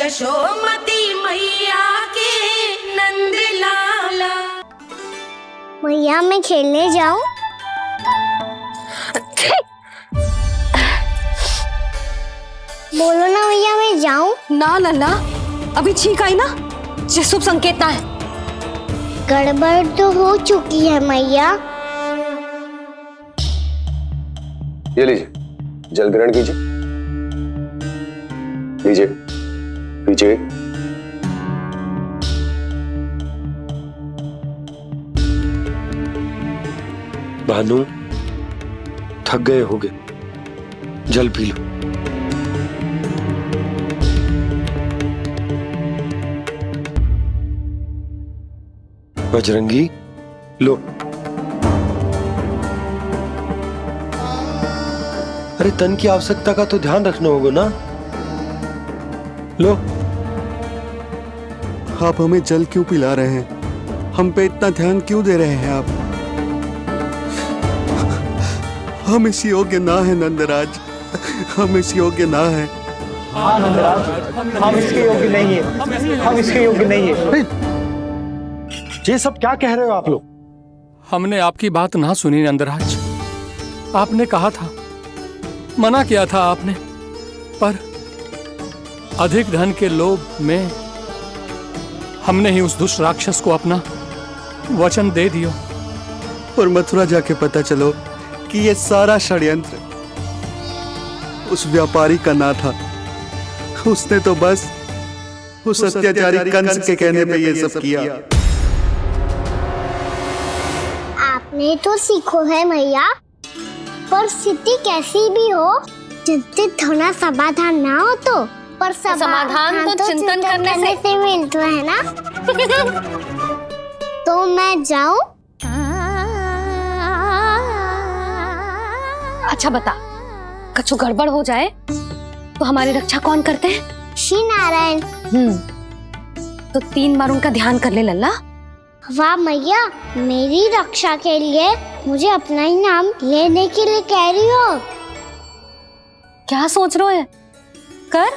यशोमती मैया के नंद लाला। मैया मैं खेलने जाऊं? बोलो ना मैया मैं जाऊं? ना लल्ला, अभी छींक आई ना, ये शुभ संकेत ना है। गड़बड़ तो हो चुकी है मैया। ये लीजिए, जल ग्रहण कीजिए। लीजिए, पीछे। भानु, थक गए होगे, जल पी लो। बजरंगी, लो। अरे तन की आवश्यकता का तो ध्यान रखना होगा ना। लो। आप हमें जल क्यों पिला रहे हैं? हम पे इतना ध्यान क्यों दे रहे हैं आप? हम इस योग्य ना है नंदराज, हम इस योग्य ना है। हाँ नंदराज, हम इसके योग्य नहीं है, हम इसके योग्य नहीं है। ये सब क्या कह रहे हो आप लोग? हमने आपकी बात ना सुनी नंदराज। आपने कहा था, मना किया था आपने, पर अधिक धन के लोभ में हमने ही उस दुष्ट राक्षस को अपना वचन दे दियो। और मथुरा जाके पता चलो कि ये सारा षड्यंत्र उस व्यापारी का ना था। उसने तो बस उस अत्याचारी कंस के कहने पे ये सब किया। आपने तो सीखो है मैया, पर स्थिति कैसी भी हो, चिंतित होना समाधान ना हो तो, पर समाधान तो चिंतन करने से मिलता है ना। तो मैं जाऊं? अच्छा बता, कछु गड़बड़ हो जाए तो हमारी रक्षा कौन करते हैं? श्री नारायण। तो 3 बार उनका ध्यान कर ले लल्ला। वाह मैया, मेरी रक्षा के लिए मुझे अपना ही नाम लेने के लिए कह रही हो? क्या सोच रहे हो? कर।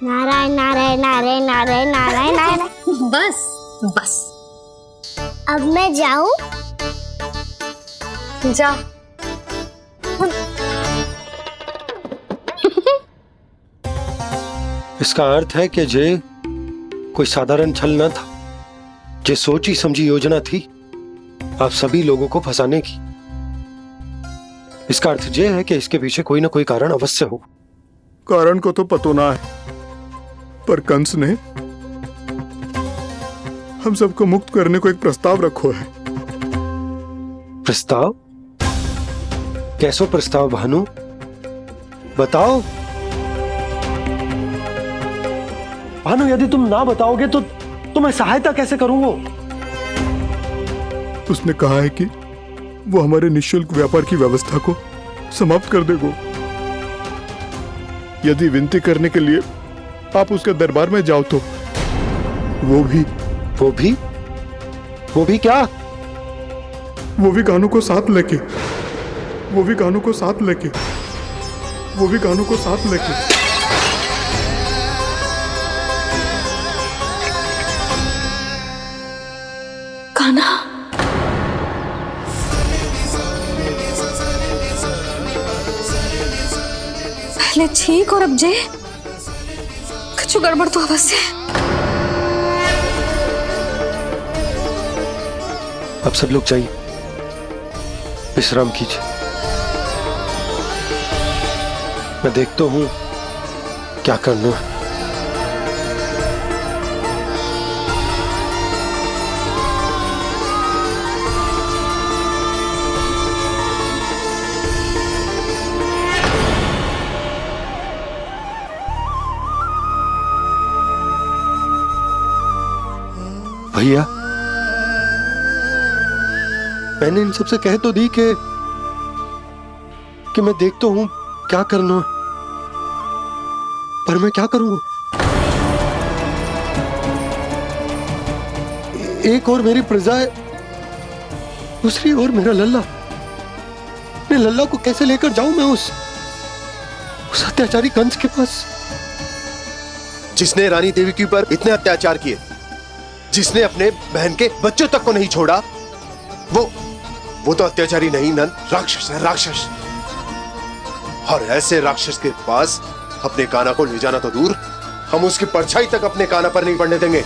नारायण नारायण नारायण नारायण नारायण नारायण। बस बस। अब मैं जाऊं? जा। इसका अर्थ है कि जे कोई साधारण छल न था, जे सोची समझी योजना थी आप सभी लोगों को फंसाने की। इसका अर्थ ये है कि इसके पीछे कोई ना कोई कारण अवश्य हो। कारण को तो पतो ना है, पर कंस ने हम सबको मुक्त करने को एक प्रस्ताव रखो है। प्रस्ताव? कैसो प्रस्ताव भानु, बताओ। भानु, यदि तुम ना बताओगे तो मैं सहायता कैसे करूंगा? उसने कहा है कि वो हमारे निःशुल्क व्यापार की व्यवस्था को समाप्त कर देगा यदि विनती करने के लिए आप उसके दरबार में जाओ तो। वो भी क्या? वो भी कानों को साथ लेके, वो भी कानों को साथ लेके, वो भी कानों को साथ लेके। कान्हा, पहले ठीक और अब जे कुछ गड़बड़ तो अवश्य है। अब सब लोग जाइए, विश्राम कीजिए। मैं देखता हूं क्या करना है। भैया, मैंने इन सबसे कह तो दी कि मैं देखता हूं क्या करना है, पर मैं क्या करूंगा? एक और मेरी प्रजा है, दूसरी ओर मेरा लल्ला। मैं लल्ला को कैसे लेकर जाऊं मैं उस अत्याचारी कंस के पास? जिसने रानी देवी के ऊपर इतने अत्याचार किए, जिसने अपने बहन के बच्चों तक को नहीं छोड़ा, वो तो अत्याचारी नहीं नंद, राक्षस है, राक्षस। और ऐसे राक्षस के पास अपने कान्हा को ले जाना तो दूर, हम उसकी परछाई तक अपने कान्हा पर नहीं पड़ने देंगे।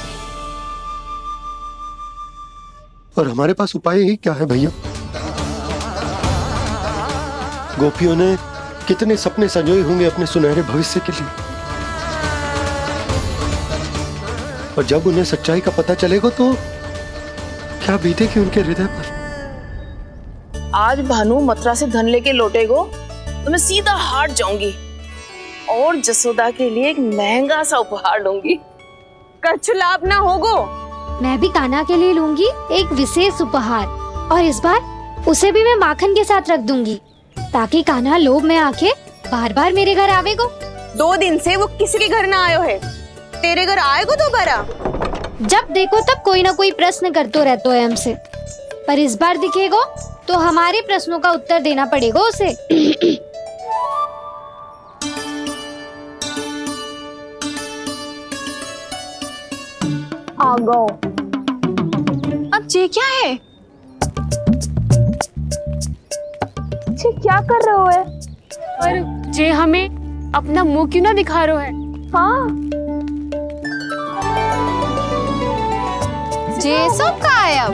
और हमारे पास उपाय ही क्या है भैया? गोपियों ने कितने सपने संजोए होंगे अपने सुनहरे भविष्य के लिए, और जब उन्हें सच्चाई का पता चलेगा तो क्या बीतेगी उनके हृदय पर। आज भानु मथुरा से धन लेके लौटेगो तो मैं सीधा हाट जाऊंगी और जसोदा के लिए एक महंगा सा उपहार लूंगी। कछु लाभ ना होगो। मैं भी कान्हा के लिए लूंगी एक विशेष उपहार, और इस बार उसे भी मैं माखन के साथ रख दूंगी, ताकि कान्हा लोभ में आके बार बार मेरे घर आवेगो। 2 दिन से वो किसी के घर ना आयो है, तेरे घर आएगो दोबारा? जब देखो तब कोई ना कोई प्रश्न करते रहते है हमसे, पर इस बार दिखेगो तो हमारे प्रश्नों का उत्तर देना पड़ेगा उसे। आ गो। अब ये क्या है? ये क्या कर रहे हो है? पर जे हमें अपना मुंह क्यों ना दिखा रहे है? हाँ, जे सब का है अब?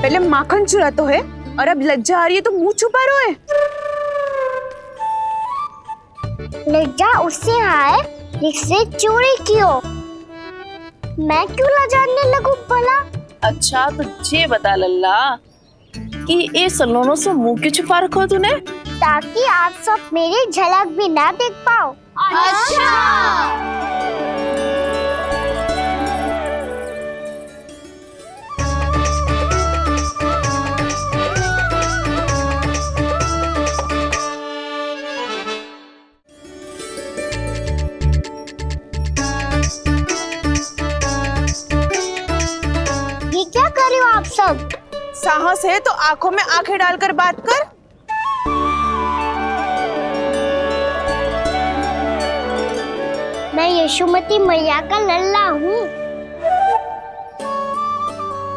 पहले माखन चुरा तो है और अब लज्जा आ रही है तो मुंह छुपा रहे है। लज्जा उससे है जिससे चोरी की हो। मैं क्यों लजाने लगूं भला? अच्छा तो ये बता लल्ला कि ये सलोनों से मुंह क्यों छुपा रखो तूने? ताकि आप सब मेरी झलक भी ना देख पाओ। अच्छा। ये क्या कर रहे हो आप सब? साहस है तो आंखों में आंखें डालकर बात कर। मैं यशोमती मैया का लल्ला हूँ।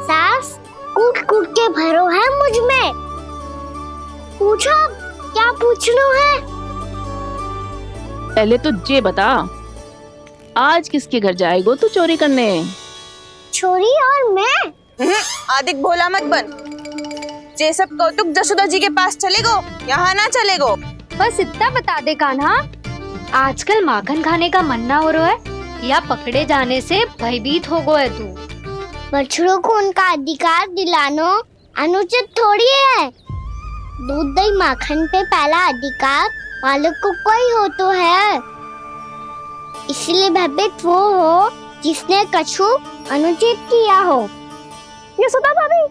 सास कूट कूट के भरो है मुझ में। पूछो क्या पूछना है? पहले तो ये बता, आज किसके घर जाएगो तू चोरी करने? छोरी और मैं? आदिक भोला मत बन। ये सब कौतुक जसोदा जी के पास चलेगो, यहाँ ना चलेगो। बस इतना बता दे कान्हा, आजकल माखन खाने का मन ना हो रहा है या पकड़े जाने से भयभीत हो गए तू? बछड़ों को उनका अधिकार दिलाना अनुचित थोड़ी है। दूध दही माखन पे पहला अधिकार मालिक को कोई हो तो है। इसलिए भयभीत वो हो जिसने कछु अनुचित किया हो। यशोदा भाभी।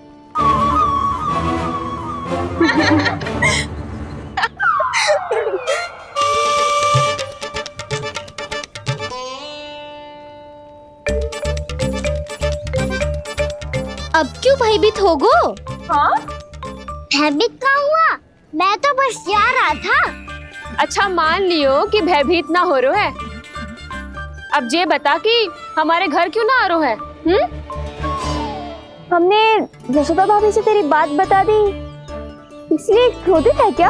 अब क्यों भयभीत हो गो? हाँ? भयभीत क्या हुआ? मैं तो बस जा रहा था। अच्छा मान लियो कि भयभीत ना हो रहा है। अब ये बता कि हमारे घर क्यों ना आ रहा है? हमने यशोदा भाभी से तेरी बात बता दी, इसलिए क्रोधित है क्या?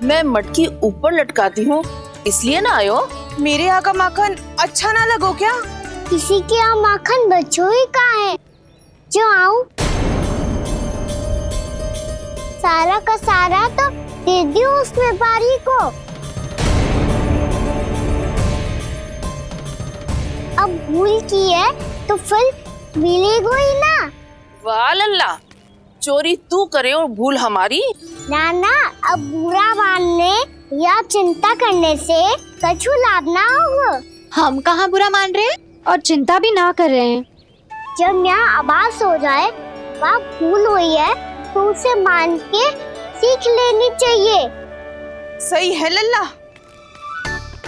मैं मटकी ऊपर लटकाती हूँ इसलिए ना आयो? मेरे यहाँ का माखन अच्छा ना लगो क्या? किसी के यहाँ माखन बच्चों ही कहाँ है जो आऊं? सारा का सारा तो दे दियो उस व्यापारी को। अब भूल की है तो फिर मिलेगो ही ना। वाह लल्ला, चोरी तू करे और भूल हमारी। नाना, अब बुरा मानने या चिंता करने से कछु लाभ ना होगा। हम कहाँ बुरा मान रहे हैं और चिंता भी ना कर रहे हैं। जब यहाँ आभास हो जाए वहाँ भूल हुई है तो उसे मान के सीख लेनी चाहिए। सही है लल्ला,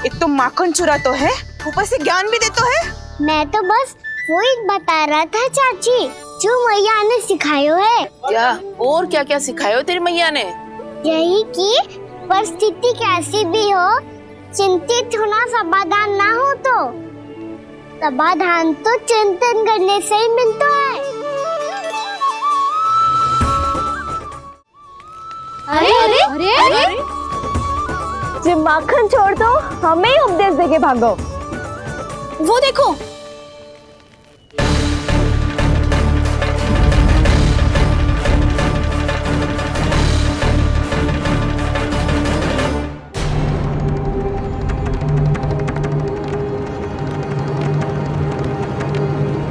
एक तो माखन चुरा तो है, ऊपर से ज्ञान भी दे तो है। मैं तो बस वही बता रहा था चाची जो मैया ने सिखायो है। क्या और क्या क्या सिखायो तेरी मैया ने? यही कि परिस्थिति कैसी भी हो चिंतित होना समाधान ना हो तो समाधान तो चिंतन करने से ही मिलता है। अरे अरे अरे, अरे? जी माखन छोड़ दो, हमें ही उपदेश देके भागो। वो देखो,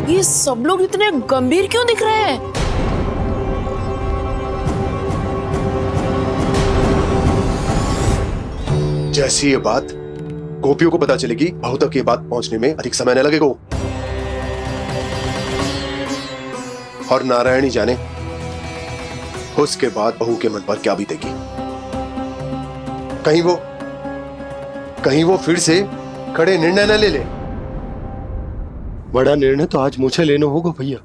ये सब लोग इतने गंभीर क्यों दिख रहे हैं? जैसी ये बात गोपियों को पता चलेगी, बहू तक ये बात पहुंचने में अधिक समय न लगेगा। और नारायणी जाने उसके बाद बहू के मन पर क्या बीतेगी। कहीं वो फिर से खड़े निर्णय न ले ले। बड़ा निर्णय तो आज मुझे लेना होगा भैया।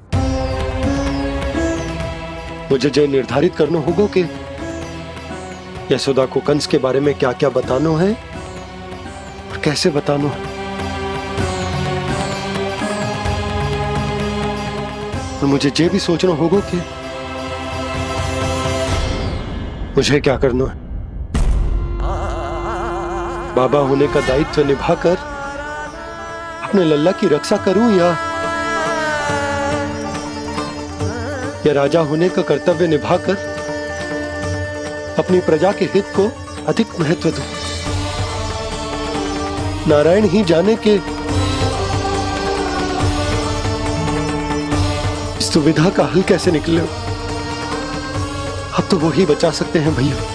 मुझे जो निर्धारित करना होगा कि यशोदा को कंस के बारे में क्या क्या बताना है और कैसे बताना है। और मुझे ये भी सोचना होगा कि मुझे क्या करना है। बाबा होने का दायित्व निभाकर अपने लल्ला की रक्षा करूं या राजा होने का कर्तव्य निभाकर अपनी प्रजा के हित को अधिक महत्व दूं। नारायण ही जाने के इस दुविधा का हल कैसे निकले। अब तो वो ही बचा सकते हैं भैया।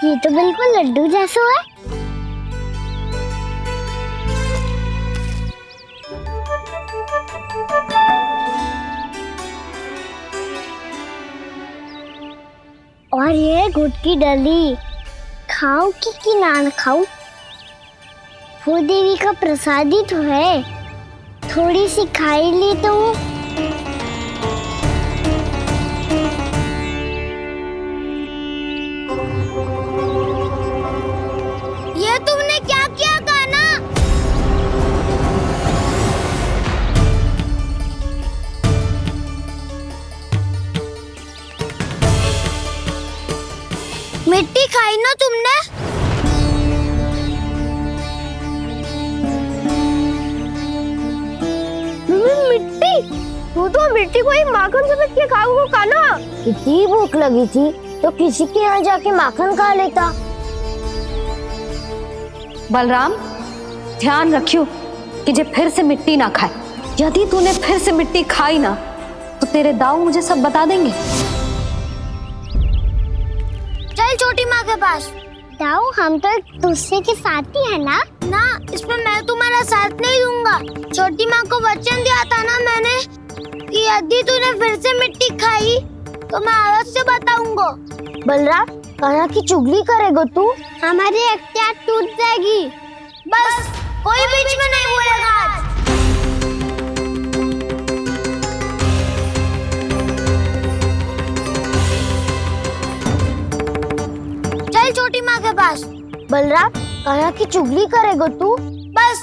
ये तो बिल्कुल लड्डू जैसा है। और ये गुड़ की डली खाऊं कि ना खाऊं? वो देवी का प्रसाद ही तो है, थोड़ी सी खाई ली तो ये तुमने क्या किया कान्हा? मिट्टी खाई ना तुमने? मिट्टी? तू तो मिट्टी को ही माखन से के खाओ कान्हा। कितनी भूख लगी थी तो किसी के यहाँ जाके माखन खा लेता। बलराम, ध्यान रखियो कि जे फिर से मिट्टी ना खाए। यदि तूने फिर से मिट्टी खाई ना तो तेरे दाऊ मुझे सब बता देंगे। चल छोटी माँ के पास। दाऊ, हम तो एक दूसरे के साथी है ना? ना, इसमें मैं तुम्हारा साथ नहीं दूंगा। छोटी माँ को वचन दिया था ना मैंने कि यदि तूने फिर से मिट्टी खाई तो मैं अवश्य बताऊंगा। बलराम, कान्हा की चुगली करेगा तू? हमारी अख्तियार टूट जाएगी। बस कोई बीच में नहीं बोलेगा आज। चल छोटी माँ के पास। बलराम, कान्हा की चुगली करेगा तू? बस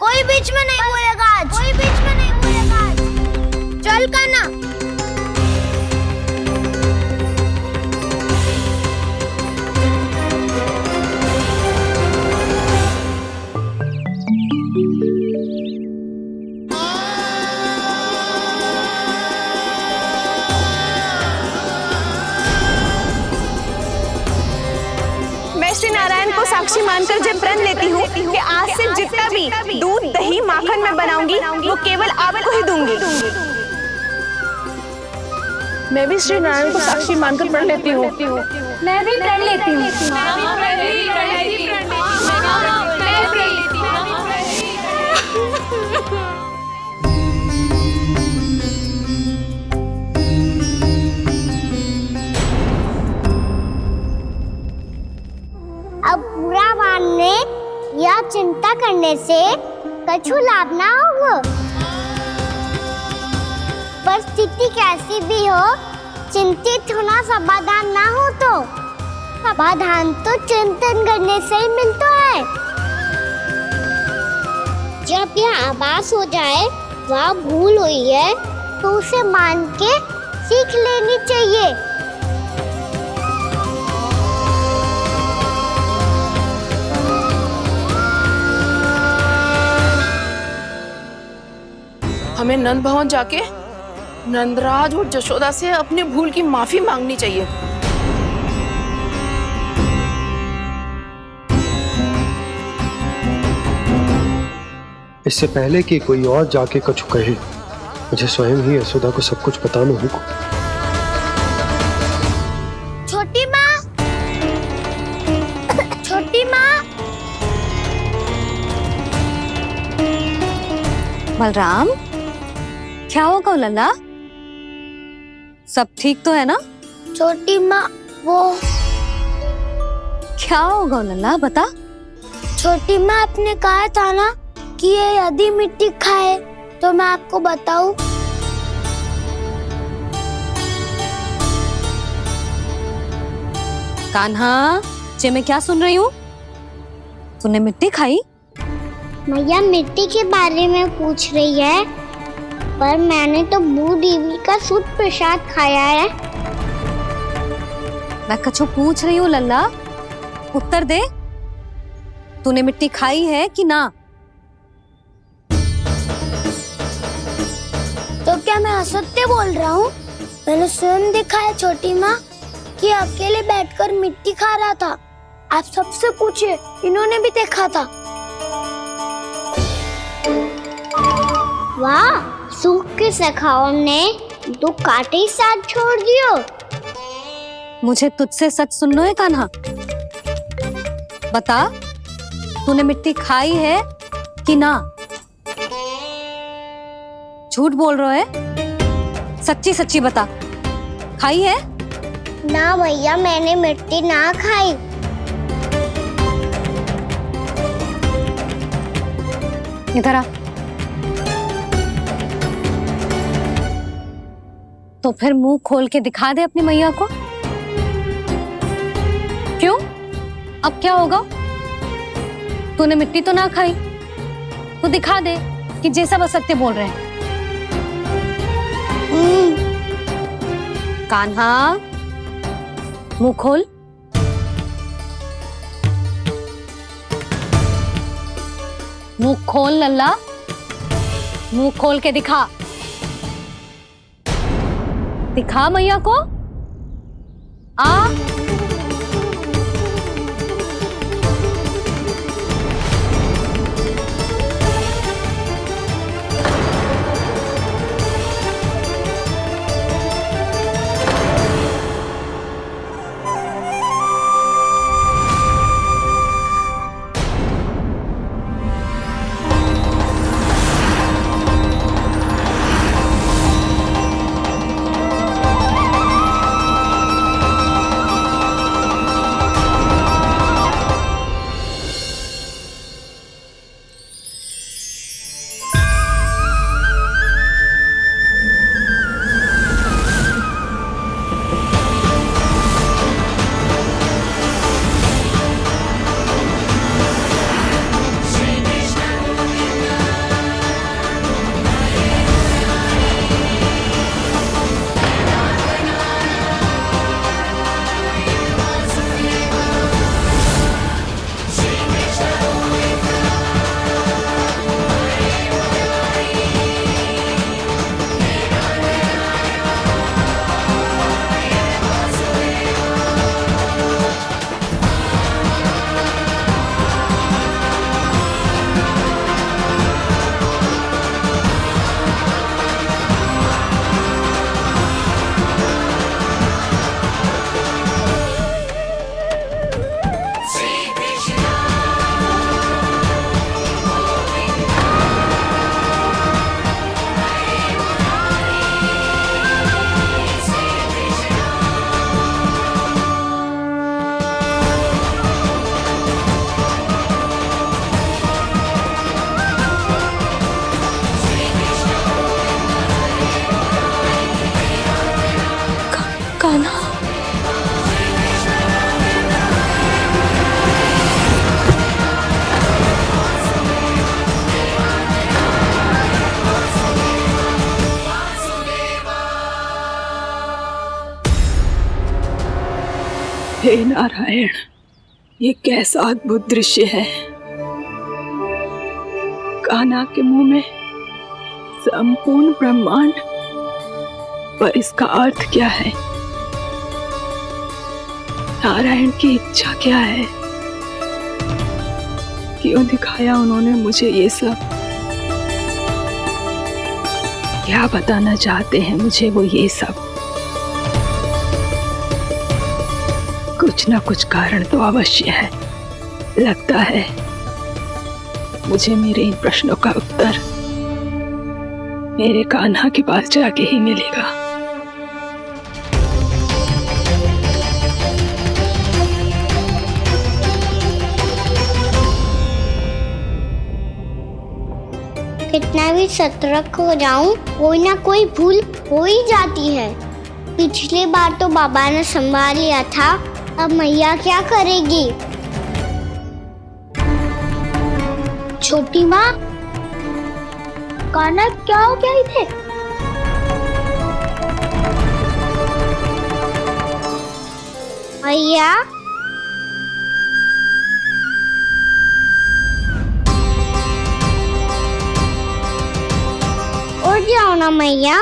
कोई बीच में नहीं बोलेगा आज। कोई बीच में नहीं बोलेगा आज। चल कान्हा। साक्षी मानकर जब प्रण लेती हूँ कि आज से जितना भी दूध दही माखन मैं बनाऊंगी वो केवल आपको ही दूंगी। मैं भी श्री नारायण को साक्षी मानकर प्रण लेती हूँ। मैं भी प्रण लेती हूँ। अब बुरा मानने या चिंता करने से कछु लाभ ना होगा। परिस्थिति कैसी भी हो, चिंतित होना समाधान ना हो तो समाधान तो चिंतन करने से ही मिलता है। जब यह आभास हो जाए वह भूल हुई है तो उसे मान के सीख लेनी चाहिए। हमें नंद भवन जाके नंदराज और जशोदा से अपनी भूल की माफी मांगनी चाहिए। इससे पहले कि कोई और जाके कछु कहे, मुझे स्वयं ही यशोदा को सब कुछ बताना होगा। छोटी माँ, छोटी माँ। बलराम, क्या होगा लल्ला? सब ठीक तो है ना? छोटी माँ, वो क्या होगा लल्ला, बता। छोटी माँ, आपने कहा था ना कि ये यदि मिट्टी खाए तो मैं आपको बताऊं। कान्हा, जे मैं क्या सुन रही हूँ? तूने मिट्टी खाई? मैया मिट्टी के बारे में पूछ रही है, पर मैंने तो भू देवी का शुद्ध प्रसाद खाया है। मैं कछु पूछ रही हूँ लल्ला, उत्तर दे। तूने मिट्टी खाई है कि ना? तो क्या मैं असत्य बोल रहा हूँ? मैंने स्वयं देखा है छोटी माँ कि अकेले बैठकर मिट्टी खा रहा था। आप सबसे पूछिए, इन्होंने भी देखा था। वाह, सूख के सखाओं ने दो कांटे ही साथ छोड़ दियो। मुझे तुझसे सच सुनना है कान्हा। बता, तूने मिट्टी खाई है कि ना? झूठ बोल रहा है, सच्ची सच्ची बता, खाई है? ना भैया, मैंने मिट्टी ना खाई। इधर आ। तो फिर मुंह खोल के दिखा दे अपनी मैया को। क्यों? अब क्या होगा? तूने मिट्टी तो ना खाई, तो दिखा दे कि जैसा वो सत्य बोल रहे हैं। कान्हा, मुंह खोल। मुंह खोल लल्ला, मुंह खोल के दिखा। दिखा मैया को। आ हे नारायण, ये कैसा अद्भुत दृश्य है। कान्हा के मुंह में संपूर्ण ब्रह्मांड, पर इसका अर्थ क्या है? नारायण की इच्छा क्या है? क्यों दिखाया उन्होंने मुझे ये सब? क्या बताना चाहते हैं मुझे वो ये सब? कुछ ना कुछ कारण तो अवश्य है। लगता है मुझे मेरे इन प्रश्नों का उत्तर मेरे कान्हा के पास जाके ही मिलेगा। कितना भी सतर्क हो जाऊं, कोई ना कोई भूल हो ही जाती है। पिछली बार तो बाबा ने संभाल लिया था, अब मैया क्या करेगी? छोटी माँ, कान्हा क्या हो गया इधर? मैया, उठ जाओ ना मैया।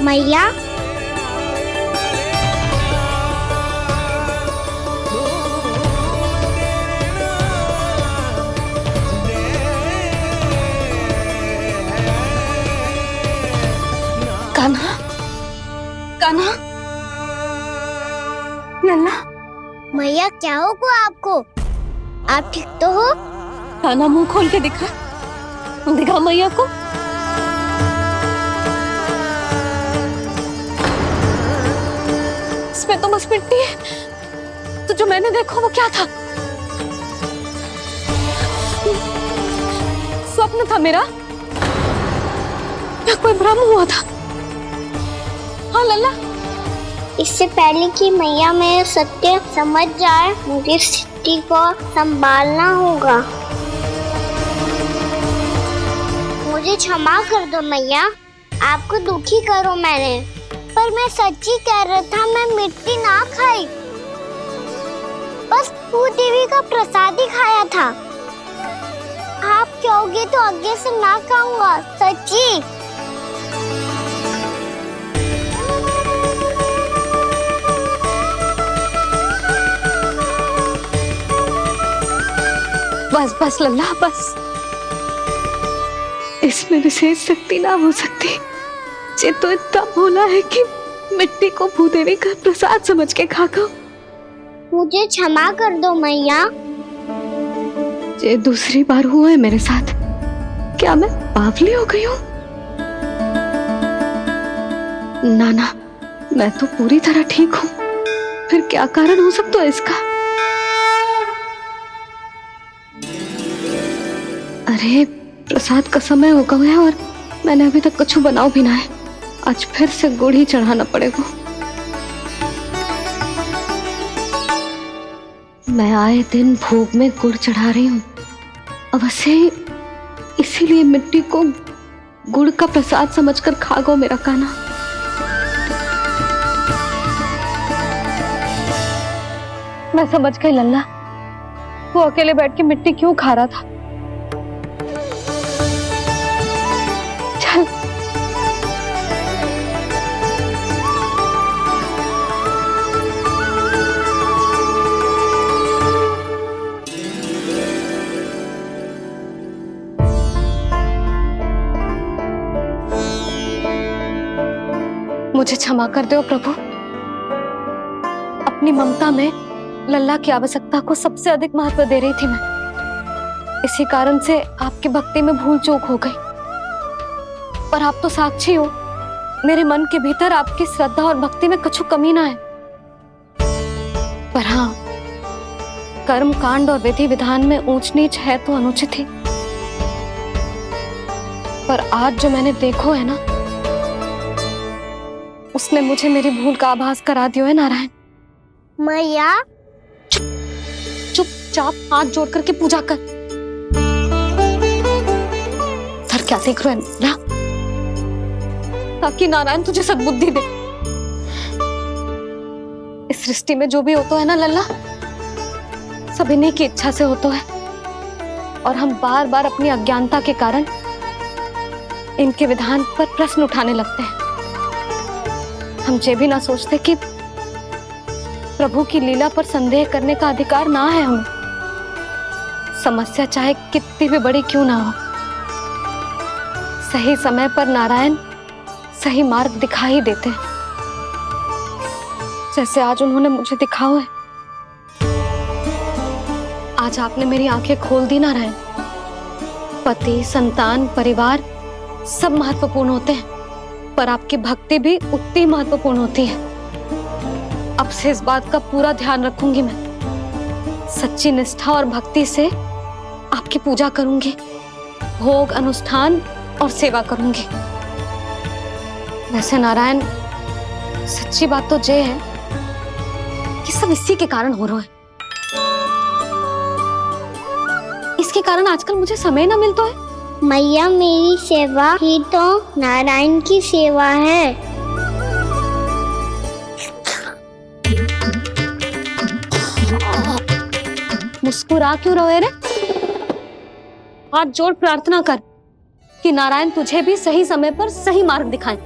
मैया, कान्हा, कान्हा, लल्ला। मैया क्या होगा आपको? आप ठीक तो हो? कान्हा मुंह खोल के दिखा, दिखा मैया को। इसमें तो बस मिट्टी है, तो जो मैंने देखा वो क्या था? स्वप्न था मेरा या कोई भ्रम हुआ था? हाँ लल्ला, इससे पहले कि मैया मेरे सत्य समझ जाए, मुझे स्थिति को संभालना होगा। मुझे क्षमा कर दो मैया, आपको दुखी करो मैंने, पर मैं सच्ची कह रहा था। मैं मिट्टी ना खाई, बस भू देवी का प्रसाद ही खाया था। आप कहोगे तो आगे से ना खाऊंगा, सच्ची। बस बस लल्ला, बस। इसमें विशेष शक्ति ना हो सकती। ये तो इतना भोला है कि मिट्टी को भूदेवी का प्रसाद समझ के खागा। मुझे क्षमा कर दो मैया। ये दूसरी बार हुआ है मेरे साथ। क्या मैं बावली हो गई हूँ? ना ना, मैं तो पूरी तरह ठीक हूँ। फिर क्या कारण हो सकता है इसका? अरे प्रसाद का समय हो गया है और मैंने अभी तक कुछ बनाओ भी ना है। आज फिर से गुड़ ही चढ़ाना पड़ेगा। मैं आए दिन भोग में गुड़ चढ़ा रही हूँ, अवश्य इसीलिए मिट्टी को गुड़ का प्रसाद समझकर खा गो मेरा कान्हा। मैं समझ गई लल्ला, वो अकेले बैठ के मिट्टी क्यों खा रहा था। चल मुझे क्षमा कर दो प्रभु। अपनी ममता में लल्ला की आवश्यकता को सबसे अधिक महत्व दे रही थी मैं। इसी कारण से आपकी भक्ति में भूल चूक हो गई। पर आप तो साक्षी हो, मेरे मन के भीतर आपकी श्रद्धा और भक्ति में कुछ कमी ना है। पर हाँ, कर्म कांड और विधि विधान में ऊंच नीच है तो अनुचित ही। पर आज जो मैंने देखो है ना, उसने मुझे मेरी भूल का आभास करा दियो है नारायण। मैया चुपचाप हाथ जोड़ करके पूजा कर। सर क्या देख रहे हैं ना, ताकि नारायण तुझे सद्बुद्धि दे। इस सृष्टि में जो भी होता है ना लल्ला, सब इन्हीं की इच्छा से होता है, और हम बार बार अपनी अज्ञानता के कारण इनके विधान पर प्रश्न उठाने लगते हैं। हम ये भी ना सोचते कि प्रभु की लीला पर संदेह करने का अधिकार ना है हमें। समस्या चाहे कितनी भी बड़ी क्यों ना हो, सही समय पर नारायण सही मार्ग दिखा ही देते हैं, जैसे आज उन्होंने मुझे दिखाओ है। आज आपने मेरी आंखें खोल दी नारायण। पति, संतान, परिवार सब महत्वपूर्ण होते हैं, पर आपकी भक्ति भी उतनी महत्वपूर्ण होती है। अब से इस बात का पूरा ध्यान रखूंगी मैं। सच्ची निष्ठा और भक्ति से आपकी पूजा करूंगी, भोग, अनुष्ठान और सेवा करूंगी। वैसे नारायण, सच्ची बात तो ये है कि सब इसी के कारण हो रहा है। इसके कारण आजकल मुझे समय ना मिलता है। मैया, मेरी सेवा ही तो नारायण की सेवा है। मुस्कुरा क्यों रहे रे? हाथ जोड़ प्रार्थना कर कि नारायण तुझे भी सही समय पर सही मार्ग दिखाएं,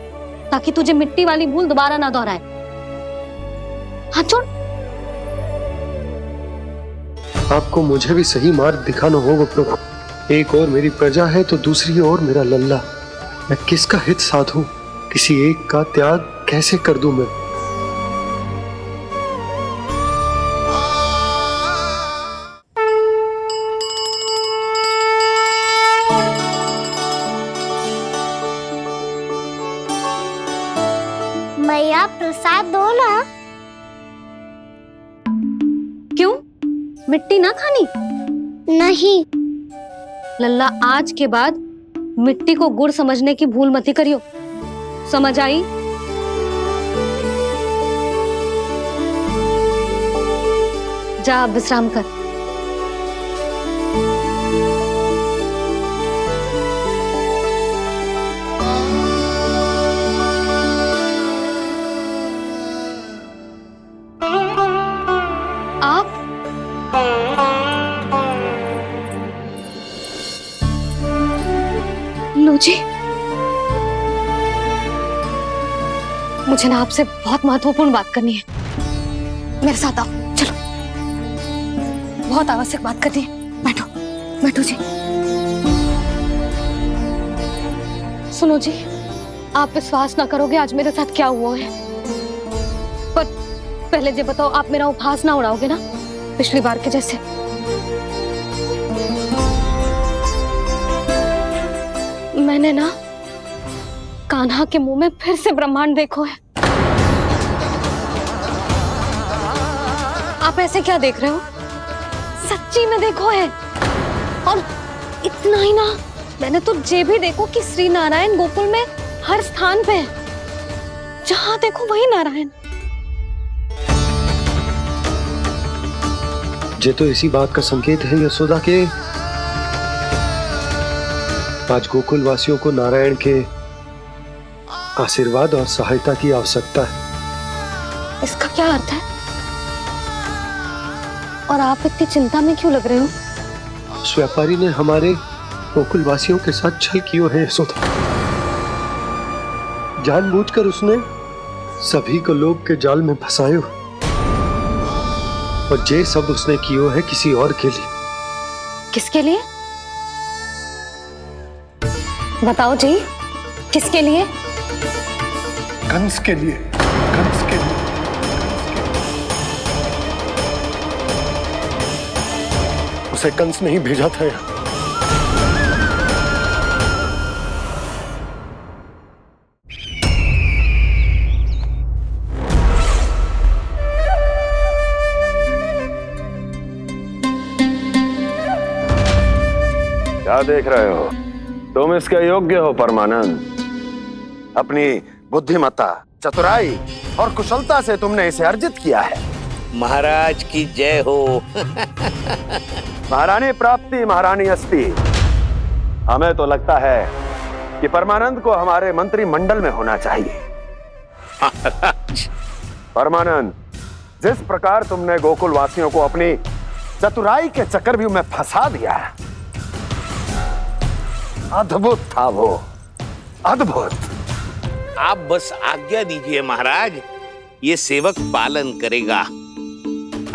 ताकि तुझे मिट्टी वाली भूल दोबारा ना दोहराए। हाथ जोड़। आपको मुझे भी सही मार्ग दिखाना होगा प्रभु। एक और मेरी प्रजा है तो दूसरी ओर मेरा लल्ला। मैं किसका हित साधूं? किसी एक का त्याग कैसे कर दूं मैं? मैया, प्रसाद दो ना। क्यों? मिट्टी ना खानी? नहीं। लल्ला, आज के बाद मिट्टी को गुड़ समझने की भूल मत करियो। समझ आई? जा अब विश्राम कर। आप लो जी, मुझे ना आपसे बहुत महत्वपूर्ण बात करनी है। मेरे साथ आओ, चलो। बहुत आवश्यक बात करनी है। बैठो, बैठो जी। सुनो जी, आप विश्वास ना करोगे आज मेरे साथ क्या हुआ है। पर पहले ये बताओ, आप मेरा उपहास ना उड़ाओगे ना, पिछली बार के जैसे? मैंने ना कान्हा के मुंह में फिर से ब्रह्मांड देखो है। आप ऐसे क्या देख रहे हो? सच्ची में देखो है। और इतना ही ना, मैंने तो ये भी देखो कि श्री नारायण गोकुल में हर स्थान पे है। जहां देखो वही नारायण। ये तो इसी बात का संकेत है यशोदा के आज गोकुल वासियों को नारायण के आशीर्वाद और सहायता की आवश्यकता है। इसका क्या अर्थ है? और आप इतनी चिंता में क्यों लग रहे हो? उस व्यापारी ने हमारे गोकुल वासियों के साथ छल किया है यशोदा। जानबूझकर उसने सभी को लोभ के जाल में फंसायो, और ये सब उसने किया है किसी और के लिए। किसके लिए? बताओ जी, किसके लिए? कंस के लिए। कंस के लिए। उसे कंस नहीं भेजा था यहाँ। क्या देख रहे हो? तुम इसके योग्य हो परमानंद। अपनी बुद्धिमत्ता, चतुराई और कुशलता से तुमने इसे अर्जित किया है। महाराज की जय हो। महारानी प्राप्ति महारानी अस्ति। हमें तो लगता है कि परमानंद को हमारे मंत्रिमंडल में होना चाहिए। परमानंद, जिस प्रकार तुमने गोकुल वासियों को अपनी चतुराई के चक्रव्यूह में फंसा दिया है, अद्भुत था वो, अद्भुत। आप बस आज्ञा दीजिए महाराज, ये सेवक पालन करेगा।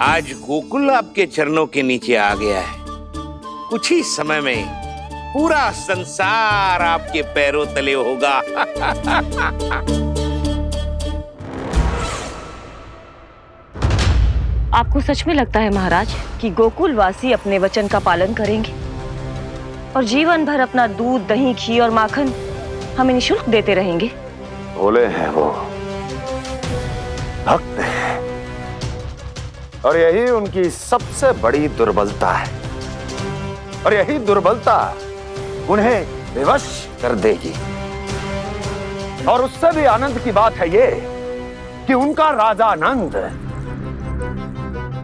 आज गोकुल आपके चरणों के नीचे आ गया है। कुछ ही समय में पूरा संसार आपके पैरों तले होगा। आपको सच में लगता है महाराज कि गोकुल वासी अपने वचन का पालन करेंगे और जीवन भर अपना दूध, दही, घी और माखन हमें निःशुल्क देते रहेंगे? भोले हैं वो, भक्त हैं, और यही उनकी सबसे बड़ी दुर्बलता है। और यही दुर्बलता उन्हें विवश कर देगी। और उससे भी आनंद की बात है ये कि उनका राजा नंद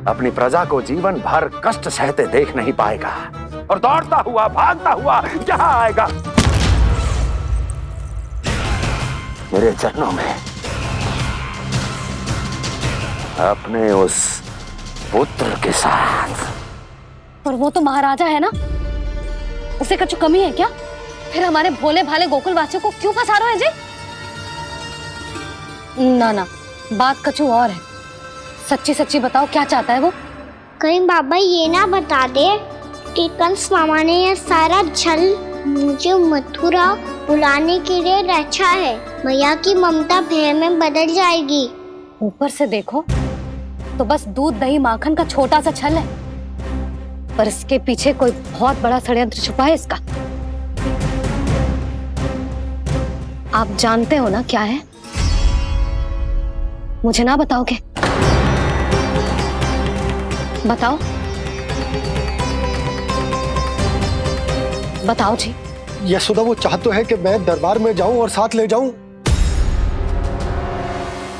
अपनी प्रजा को जीवन भर कष्ट सहते देख नहीं पाएगा और दौड़ता हुआ, भागता हुआ यहाँ आएगा मेरे चरणों में, अपने उस पुत्र के साथ। पर वो तो महाराजा है ना, उसे कुछ कमी है क्या? फिर हमारे भोले भाले गोकुल वासियों को क्यों फंसा रहे हैं जी? ना ना, बात कछु और है। सच्ची सच्ची बताओ, क्या चाहता है वो? कहीं बाबा ये ना बता दे कि कंस मामा ने यह सारा छल मुझे मथुरा बुलाने के लिए रचा है। मैया की ममता भय में बदल जाएगी। ऊपर से देखो तो बस दूध, दही, माखन का छोटा सा छल है, पर इसके पीछे कोई बहुत बड़ा षड्यंत्र छुपा है इसका। आप जानते हो ना क्या है? मुझे ना बताओगे? बताओ बताओ जी। यशोदा, वो चाह तो है कि मैं दरबार में जाऊं और साथ ले जाऊं।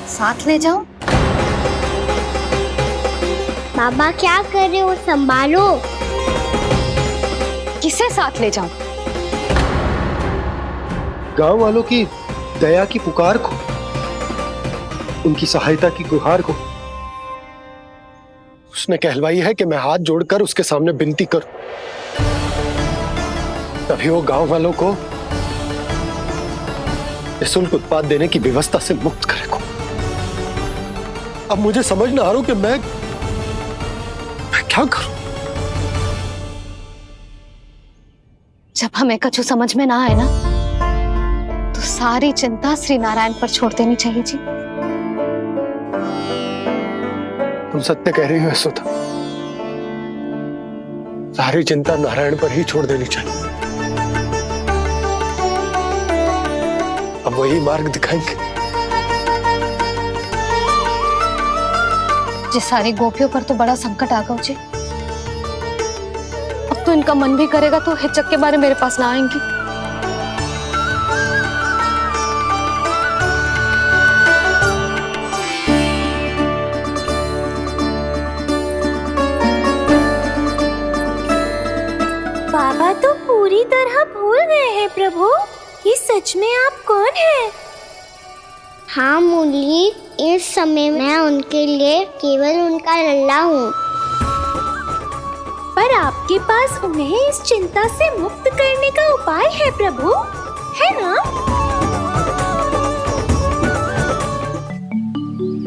साथ ले जाऊं? बाबा क्या कर रहे हो, संभालो। किसे साथ ले जाऊं? गांव वालों की दया की पुकार को, उनकी सहायता की गुहार को। उसने कहलवाई है कि मैं हाथ जोड़कर उसके सामने विनती करूं, तभी वो गांव वालों को निःशुल्क उत्पाद देने की व्यवस्था से मुक्त करेगा। अब मुझे समझ ना आ रहा कि मैं क्या करूं। जब हमें कछु समझ में ना आए ना, तो सारी चिंता श्री नारायण पर छोड़ देनी चाहिए जी। तुम सत्य कह रही हो यशोदा, सारी चिंता नारायण पर ही छोड़ देनी चाहिए। अब वही मार्ग दिखाएंगे। जिस सारी गोपियों पर तो बड़ा संकट आ गया जी। अब तो इनका मन भी करेगा तो हिचक के बारे मेरे पास ना आएंगी। बाबा तो पूरी तरह भूल गए हैं प्रभु, ये सच में आप कौन हैं? हाँ मुरली, इस समय मैं उनके लिए केवल उनका लल्ला हूँ। पर आपके पास उन्हें इस चिंता से मुक्त करने का उपाय है प्रभु, है ना?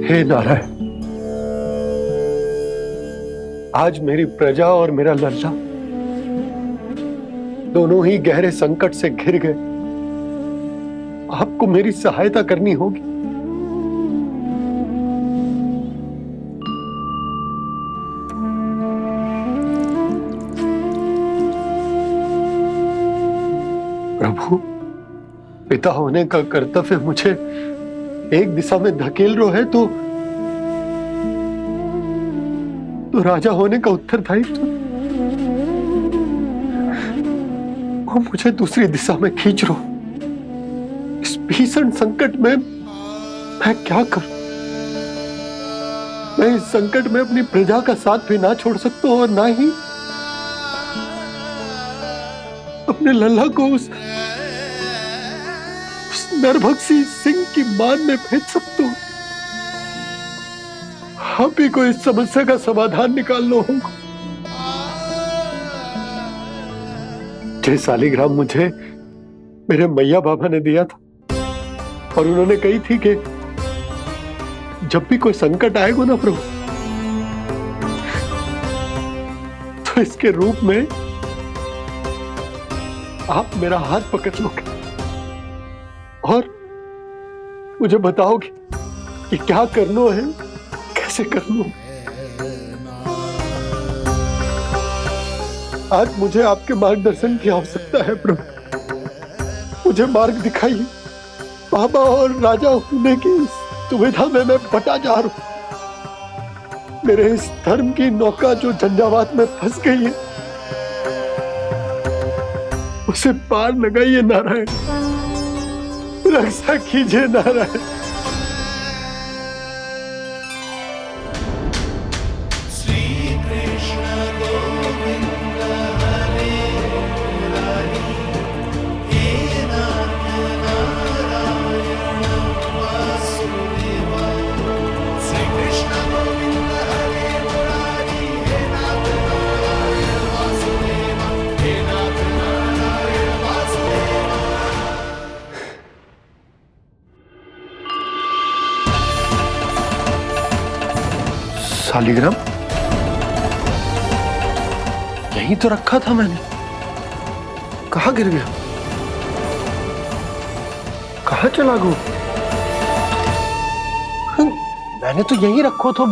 हे नारायण, आज मेरी प्रजा और मेरा लल्ला दोनों ही गहरे संकट से घिर गए। आपको मेरी सहायता करनी होगी। प्रभु, पिता होने का कर्तव्य मुझे एक दिशा में धकेल रहा है तो राजा होने का उत्तरदायित्व वो मुझे दूसरी दिशा में खींच रहे हो। इस भीषण संकट में मैं क्या करूं? मैं इस संकट में अपनी प्रजा का साथ भी ना छोड़ सकता हूं और ना ही अपने लल्ला को उस नरभक्षी सिंह की मान में भेज सकता हूं। आप ही को इस समस्या का समाधान निकालना होगा। जय शालिग्राम मुझे मेरे मैया बाबा ने दिया था और उन्होंने कही थी कि जब भी कोई संकट आएगा ना प्रभु, तो इसके रूप में आप मेरा हाथ पकड़ लोगे और मुझे बताओगे कि क्या करना है, कैसे करना है। आज मुझे आपके मार्गदर्शन की आवश्यकता है प्रभु। मुझे मार्ग दिखाइए। बाबा और राजा होने की दुविधा में मैं बटा जा रहा हूं। मेरे इस धर्म की नौका जो झंझावात में फंस गई है, उसे पार लगाइए नारायण, रक्षा कीजिए नारायण। शालिग्राम यहीं तो रखा था मैंने, कहाँ गिर गया? कहाँ चला गया? मैंने तो यहीं रखो था।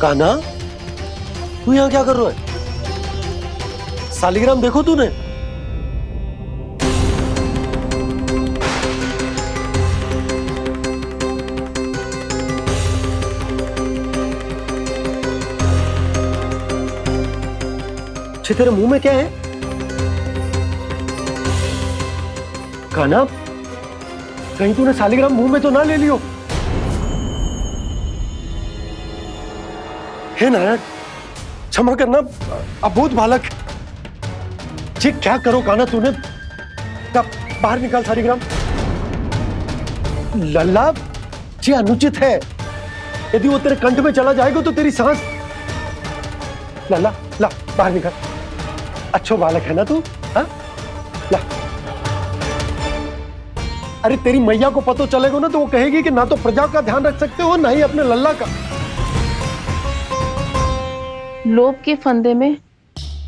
कान्हा, तू यहाँ क्या कर रहा है? शालिग्राम देखो तूने? अच्छे, तेरे मुंह में क्या है? कान्हा, कहीं तूने शालिग्राम मुंह में तो ना ले लियो? हे नारायण, क्षमा करना, अबोध बालक। जी क्या करो कान्हा तूने? बाहर निकाल शालिग्राम। लल्ला, जी अनुचित है। यदि वो तेरे कंठ में चला जाएगा तो तेरी सांस। लल्ला, ला बाहर निकाल। अच्छो बालक है ना तू? हाँ, ला। अरे तेरी मैया को पता चलेगा ना तो वो कहेगी कि ना तो प्रजा का ध्यान रख सकते हो ना ही अपने लल्ला का। लोभ के फंदे में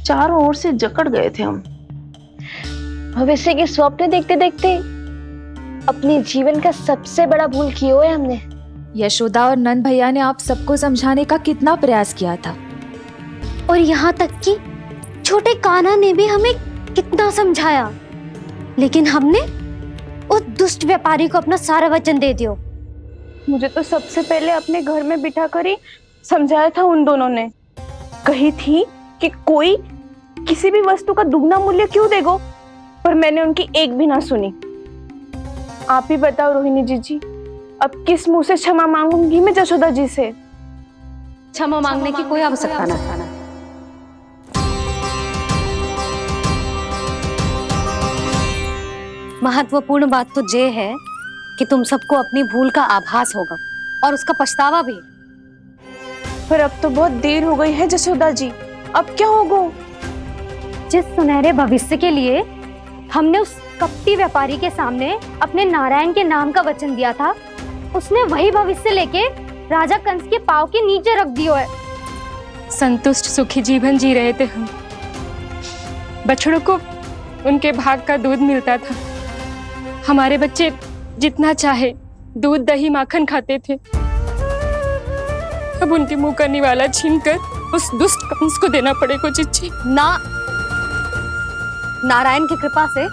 चारों ओर से जकड़ गए थे हम। भविष्य के स्वप्न देखते देखते अपने जीवन का सबसे बड़ा भूल किया है हमने। यशोदा और नंद भैया ने आप सबको समझाने का कितना प्रयास किया था, और यहाँ तक कि छोटे कान्हा ने भी हमें कितना समझाया, लेकिन हमने उस दुष्ट व्यापारी को अपना सारा वचन दे दिया। मुझे तो सबसे पहले अपने घर में बिठा कर ही समझाया था उन दोनों ने। कही थी कि कोई किसी भी वस्तु का दुगना मूल्य क्यों देगो, पर मैंने उनकी एक भी ना सुनी। आप ही बताओ रोहिणी जी, अब किस मुंह से क्षमा मांगूंगी मैं जशोदा जी से? क्षमा मांगने की कोई आवश्यकता ना। महत्वपूर्ण बात तो ये है कि तुम सबको अपनी भूल का आभास होगा और उसका पछतावा भी। पर अब तो बहुत देर हो गई है जशोदा जी, अब क्या होगा? जिस सुनहरे भविष्य के लिए हमने उस कपटी व्यापारी के सामने अपने नारायण के नाम का वचन दिया था, उसने वही भविष्य लेके राजा कंस के पांव के नीचे रख दिया है। संतुष्ट सुखी जीवन जी रहे थे हम। बछड़ों को उनके भाग का दूध मिलता था। हमारे बच्चे जितना चाहे दूध दही माखन खाते थे। अब उनके मुंह का निवाला छीनकर उस दुष्ट कंस को देना पड़ेगा चिच्ची। ना, नारायण की कृपा से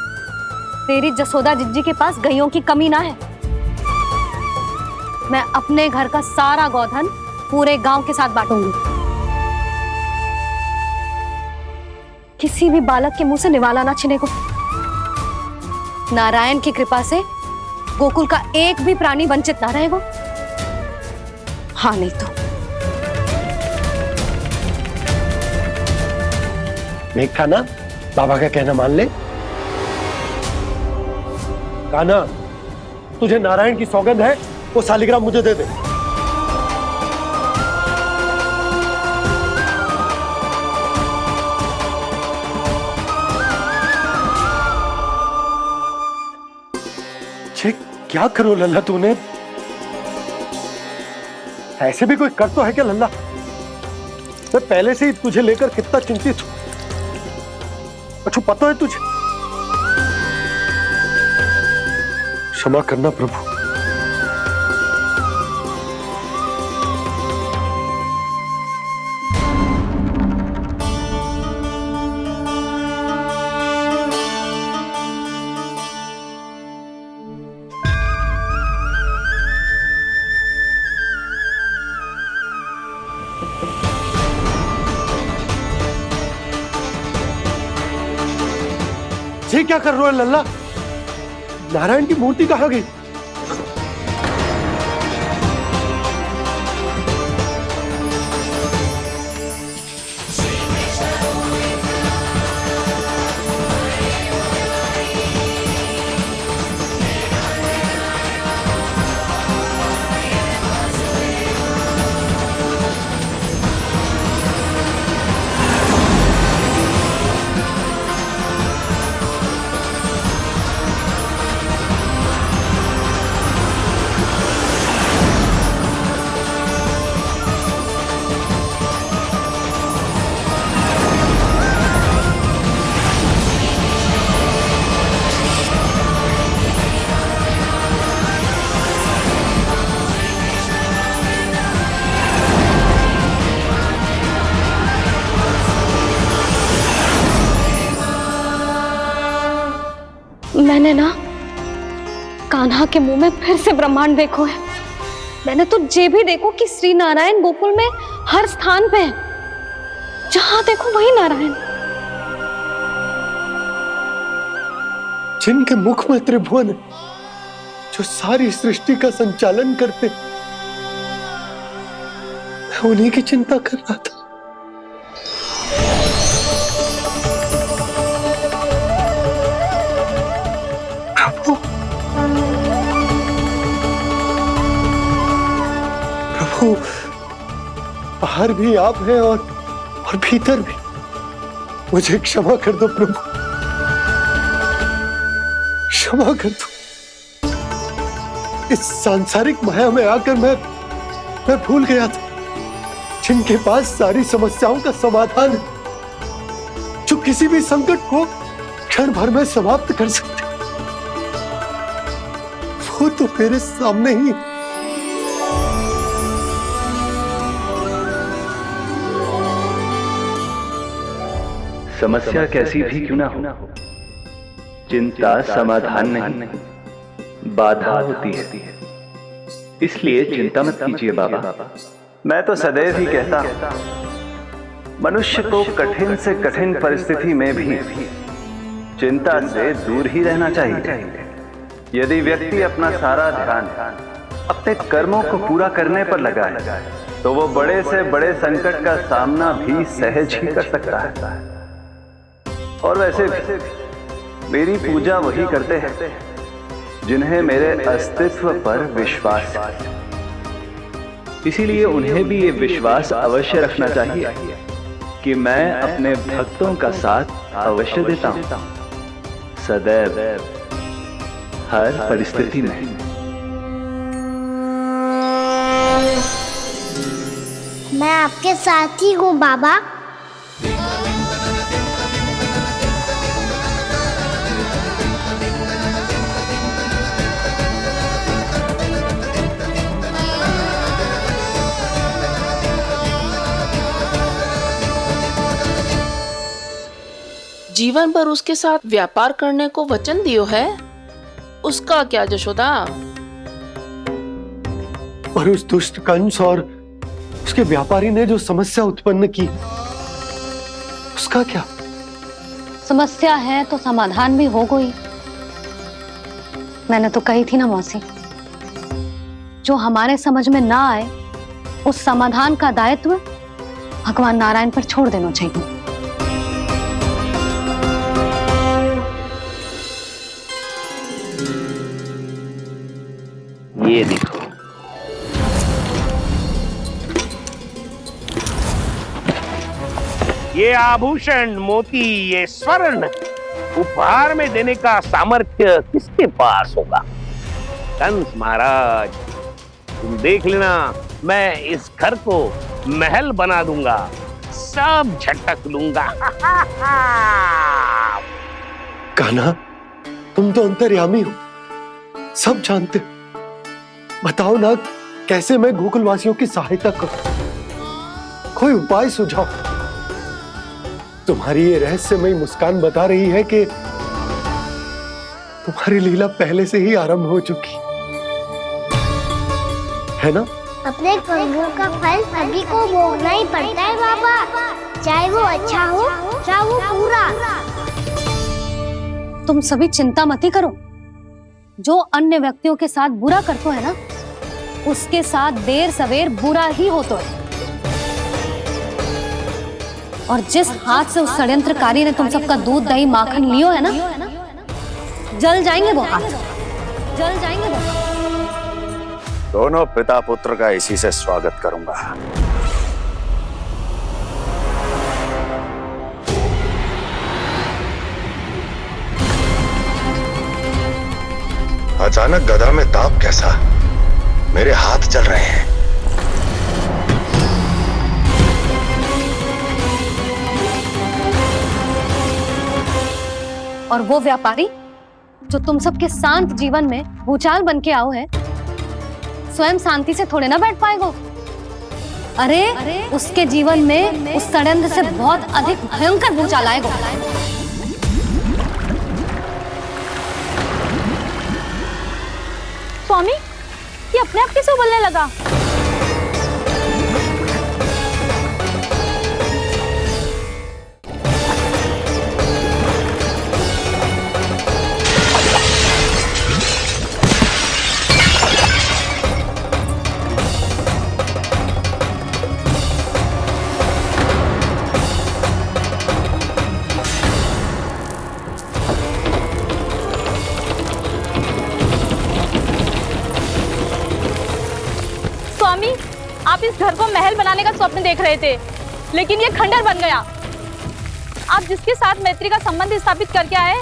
तेरी जसोदा जिज्जी के पास गायों की कमी ना है। मैं अपने घर का सारा गोधन पूरे गांव के साथ बांटूंगी। किसी भी बालक के मुंह से निवाला ना छिने को। नारायण की कृपा से गोकुल का एक भी प्राणी वंचित ना रहेगा। हाँ नहीं तो देख कान्हा, बाबा का कहना मान ले। कान्हा, तुझे नारायण की सौगंध है, वो शालिग्राम मुझे दे दे। छे, क्या करो लल्ला तूने? ऐसे भी कोई कर तो है क्या लल्ला? मैं पहले से ही तुझे लेकर कितना चिंतित हूं। अच्छा पता है तुझे? क्षमा करना प्रभु। ये क्या कर रहे हो लल्ला? नारायण की मूर्ति कहाँ गई? मैंने ना कान्हा के मुंह में फिर से ब्रह्मांड देखो है। मैंने तो ये भी देखो कि श्री नारायण गोकुल में हर स्थान पे है। जहां देखो वही नारायण। जिनके मुख में त्रिभुवन है, जो सारी सृष्टि का संचालन करते, मैं उन्हीं की चिंता कर रहा था। प्रभु, बाहर भी आप हैं और भीतर भी। मुझे क्षमा कर दो प्रभु, क्षमा कर दो। इस सांसारिक माया में आकर मैं भूल गया था जिनके पास सारी समस्याओं का समाधान है, जो किसी भी संकट को क्षण भर में समाप्त कर सकते, वो तो मेरे सामने ही। समस्या कैसी भी क्यों ना हो, चिंता समाधान नहीं, बाधा होती है। इसलिए चिंता मत कीजिए बाबा। मैं तो सदैव ही कहता हूं, मनुष्य को कठिन से कठिन परिस्थिति में भी चिंता से दूर ही रहना चाहिए। यदि व्यक्ति अपना सारा ध्यान अपने कर्मों को पूरा करने पर लगाए, तो वो बड़े से बड़े संकट का सामना भी सहज ही कर सकता है। और वैसे भी मेरी पूजा वही करते हैं जिन्हें मेरे अस्तित्व पर विश्वास है। इसीलिए उन्हें भी ये विश्वास अवश्य रखना चाहिए कि मैं अपने भक्तों का साथ अवश्य देता हूं, सदैव, हर परिस्थिति में। मैं आपके साथ ही हूँ बाबा। जीवन भर उसके साथ व्यापार करने को वचन दियो है, उसका क्या जशोदा? पर उस दुष्ट कंस और उसके व्यापारी ने जो समस्या उत्पन्न की, उसका क्या? समस्या है तो समाधान भी हो गई। मैंने तो कही थी ना मौसी, जो हमारे समझ में ना आए उस समाधान का दायित्व भगवान नारायण पर छोड़ देना चाहिए। ये देखो, ये आभूषण, मोती, ये स्वर्ण उपहार में देने का सामर्थ्य किसके पास होगा? कंस महाराज, तुम देख लेना, मैं इस घर को महल बना दूंगा, सब झटक लूंगा। कान्हा, तुम तो अंतर्यामी हो, सब जानते। बताओ ना, कैसे मैं गोकुलवासियों की सहायता करूं? कोई उपाय सुझाओ। तुम्हारी ये रहस्यमयी मुस्कान बता रही है कि तुम्हारी लीला पहले से ही आरंभ हो चुकी है ना? अपने कर्मों का फल सभी को भोगना ही पड़ता है बाबा, चाहे वो अच्छा हो चाहे वो बुरा। तुम सभी चिंता मत करो। जो अन्य व्यक्तियों के साथ बुरा करते है ना, उसके साथ देर सवेर बुरा ही होता है। और जिस हाथ से उस षड्यंत्रकारी ने तुम सबका दूध दही माखन लियो है ना, जल जाएंगे वो हाथ, जल जाएंगे वो। दोनों पिता पुत्र का इसी से स्वागत करूंगा। अचानक गदा में ताप कैसा? मेरे हाथ जल रहे हैं। और वो व्यापारी जो तुम सबके शांत जीवन में भूचाल बन के आओ है, स्वयं शांति से थोड़े ना बैठ पाएगो। अरे उसके जीवन में उस षड्यंत्र से बहुत अधिक भयंकर भूचाल आएगा। स्वामी, ये अपने आप कैसे उबलने लगा? स्वामी, आप इस घर को महल बनाने का स्वप्न देख रहे थे, लेकिन ये खंडर बन गया। आप जिसके साथ मैत्री का संबंध स्थापित करके आए,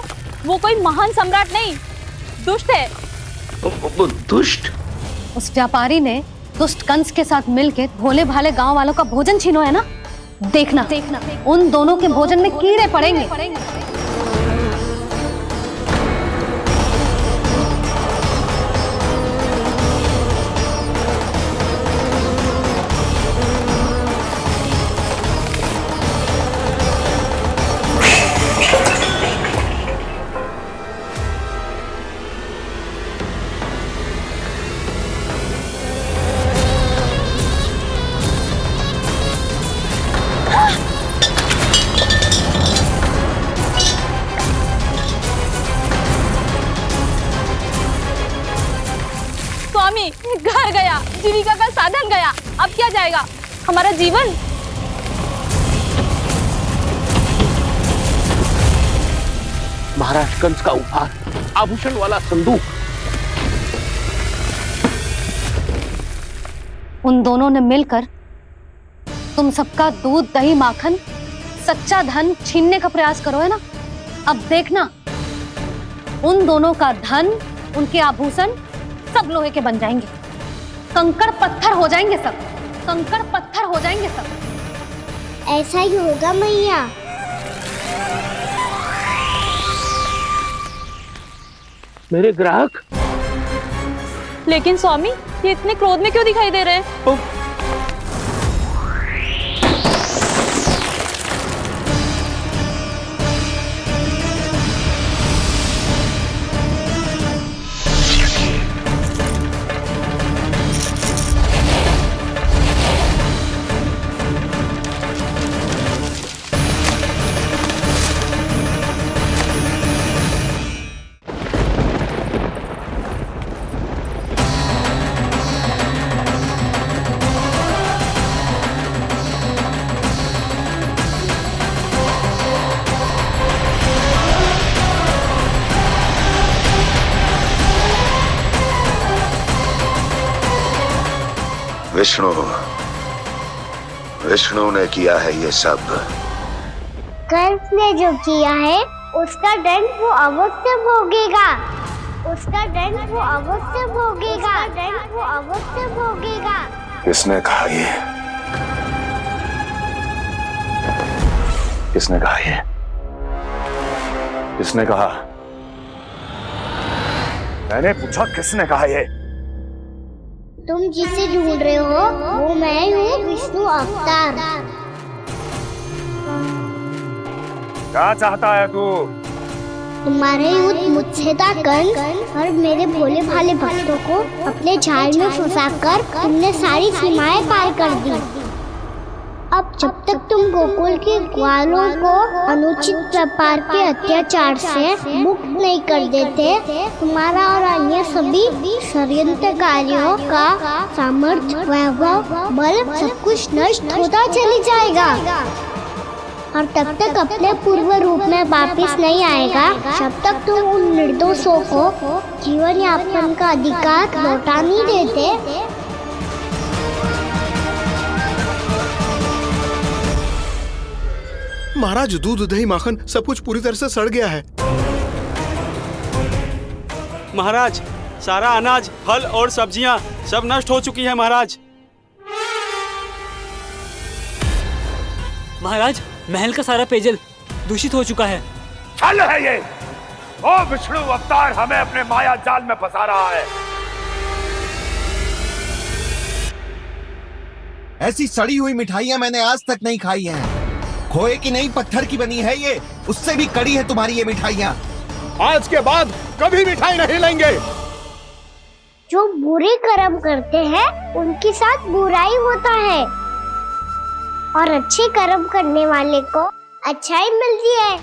वो कोई महान सम्राट नहीं, दुष्ट है। दुष्ट? उस व्यापारी ने दुष्ट कंस के साथ मिलकर भोले भाले गांव वालों का भोजन छीनो है ना। देखना उन दोनों के भोजन में कीड़े पड़ेंगे। स्वामी, घर गया, जीविका का साधन गया, अब क्या जाएगा हमारा जीवन? महाराज कंस का उपहार, आभूषण वाला संदूक। उन दोनों ने मिलकर तुम सबका दूध दही माखन सच्चा धन छीनने का प्रयास करो है ना। अब देखना, उन दोनों का धन, उनके आभूषण सब लोहे के बन जाएंगे, कंकड़ पत्थर हो जाएंगे सब, कंकड़ पत्थर हो जाएंगे सब। ऐसा ही होगा मैया। मेरे ग्राहक? लेकिन स्वामी, ये इतने क्रोध में क्यों दिखाई दे रहे हैं? विष्णु विष्णु ने किया है ये सब। कंस ने जो किया है उसका दंड वो अवश्य भोगेगा। उसका दंड वो अवश्य भोगेगा। दंड वो अवश्य भोगेगा। किसने कहा ये? किसने कहा ये? किसने कहा? मैंने पूछा किसने कहा ये? तुम जिसे ढूंढ रहे हो वो मैं हूँ, विष्णु अवतार। क्या चाहता है तू? तुम्हारे युद्ध मुझसे था कंस, और मेरे भोले भाले भक्तों को अपने जाल में फंसाकर तुमने सारी सीमाएं पार कर दी। अब जब तक तुम गोकुल के ग्वालों को अनुचित प्रकार के अत्याचार से मुक्त नहीं कर देते, तुम्हारा और अन्य सभी षड्यंत्रकारियों का सामर्थ्य, वैभव, बल सब कुछ नष्ट होता चली जाएगा। और तब तक अपने पूर्व रूप में वापस नहीं आएगा जब तक तुम उन निर्दोषों को जीवन यापन का अधिकार लौटा नहीं देते। महाराज, दूध, दही, माखन सब कुछ पूरी तरह से सड़ गया है। महाराज, सारा अनाज, फल और सब्जियां सब नष्ट हो चुकी है महाराज। महाराज, महल का सारा पेयजल दूषित हो चुका है। छल है ये। ओ विष्णु अवतार हमें अपने माया जाल में फंसा रहा है। ऐसी सड़ी हुई मिठाइयां मैंने आज तक नहीं खाई हैं। खोए की नहीं, पत्थर की बनी है ये, उससे भी कड़ी है तुम्हारी ये मिठाइयां। आज के बाद कभी मिठाई नहीं लेंगे। जो बुरे कर्म करते हैं उनके साथ बुराई होता है, और अच्छे कर्म करने वाले को अच्छाई मिलती है।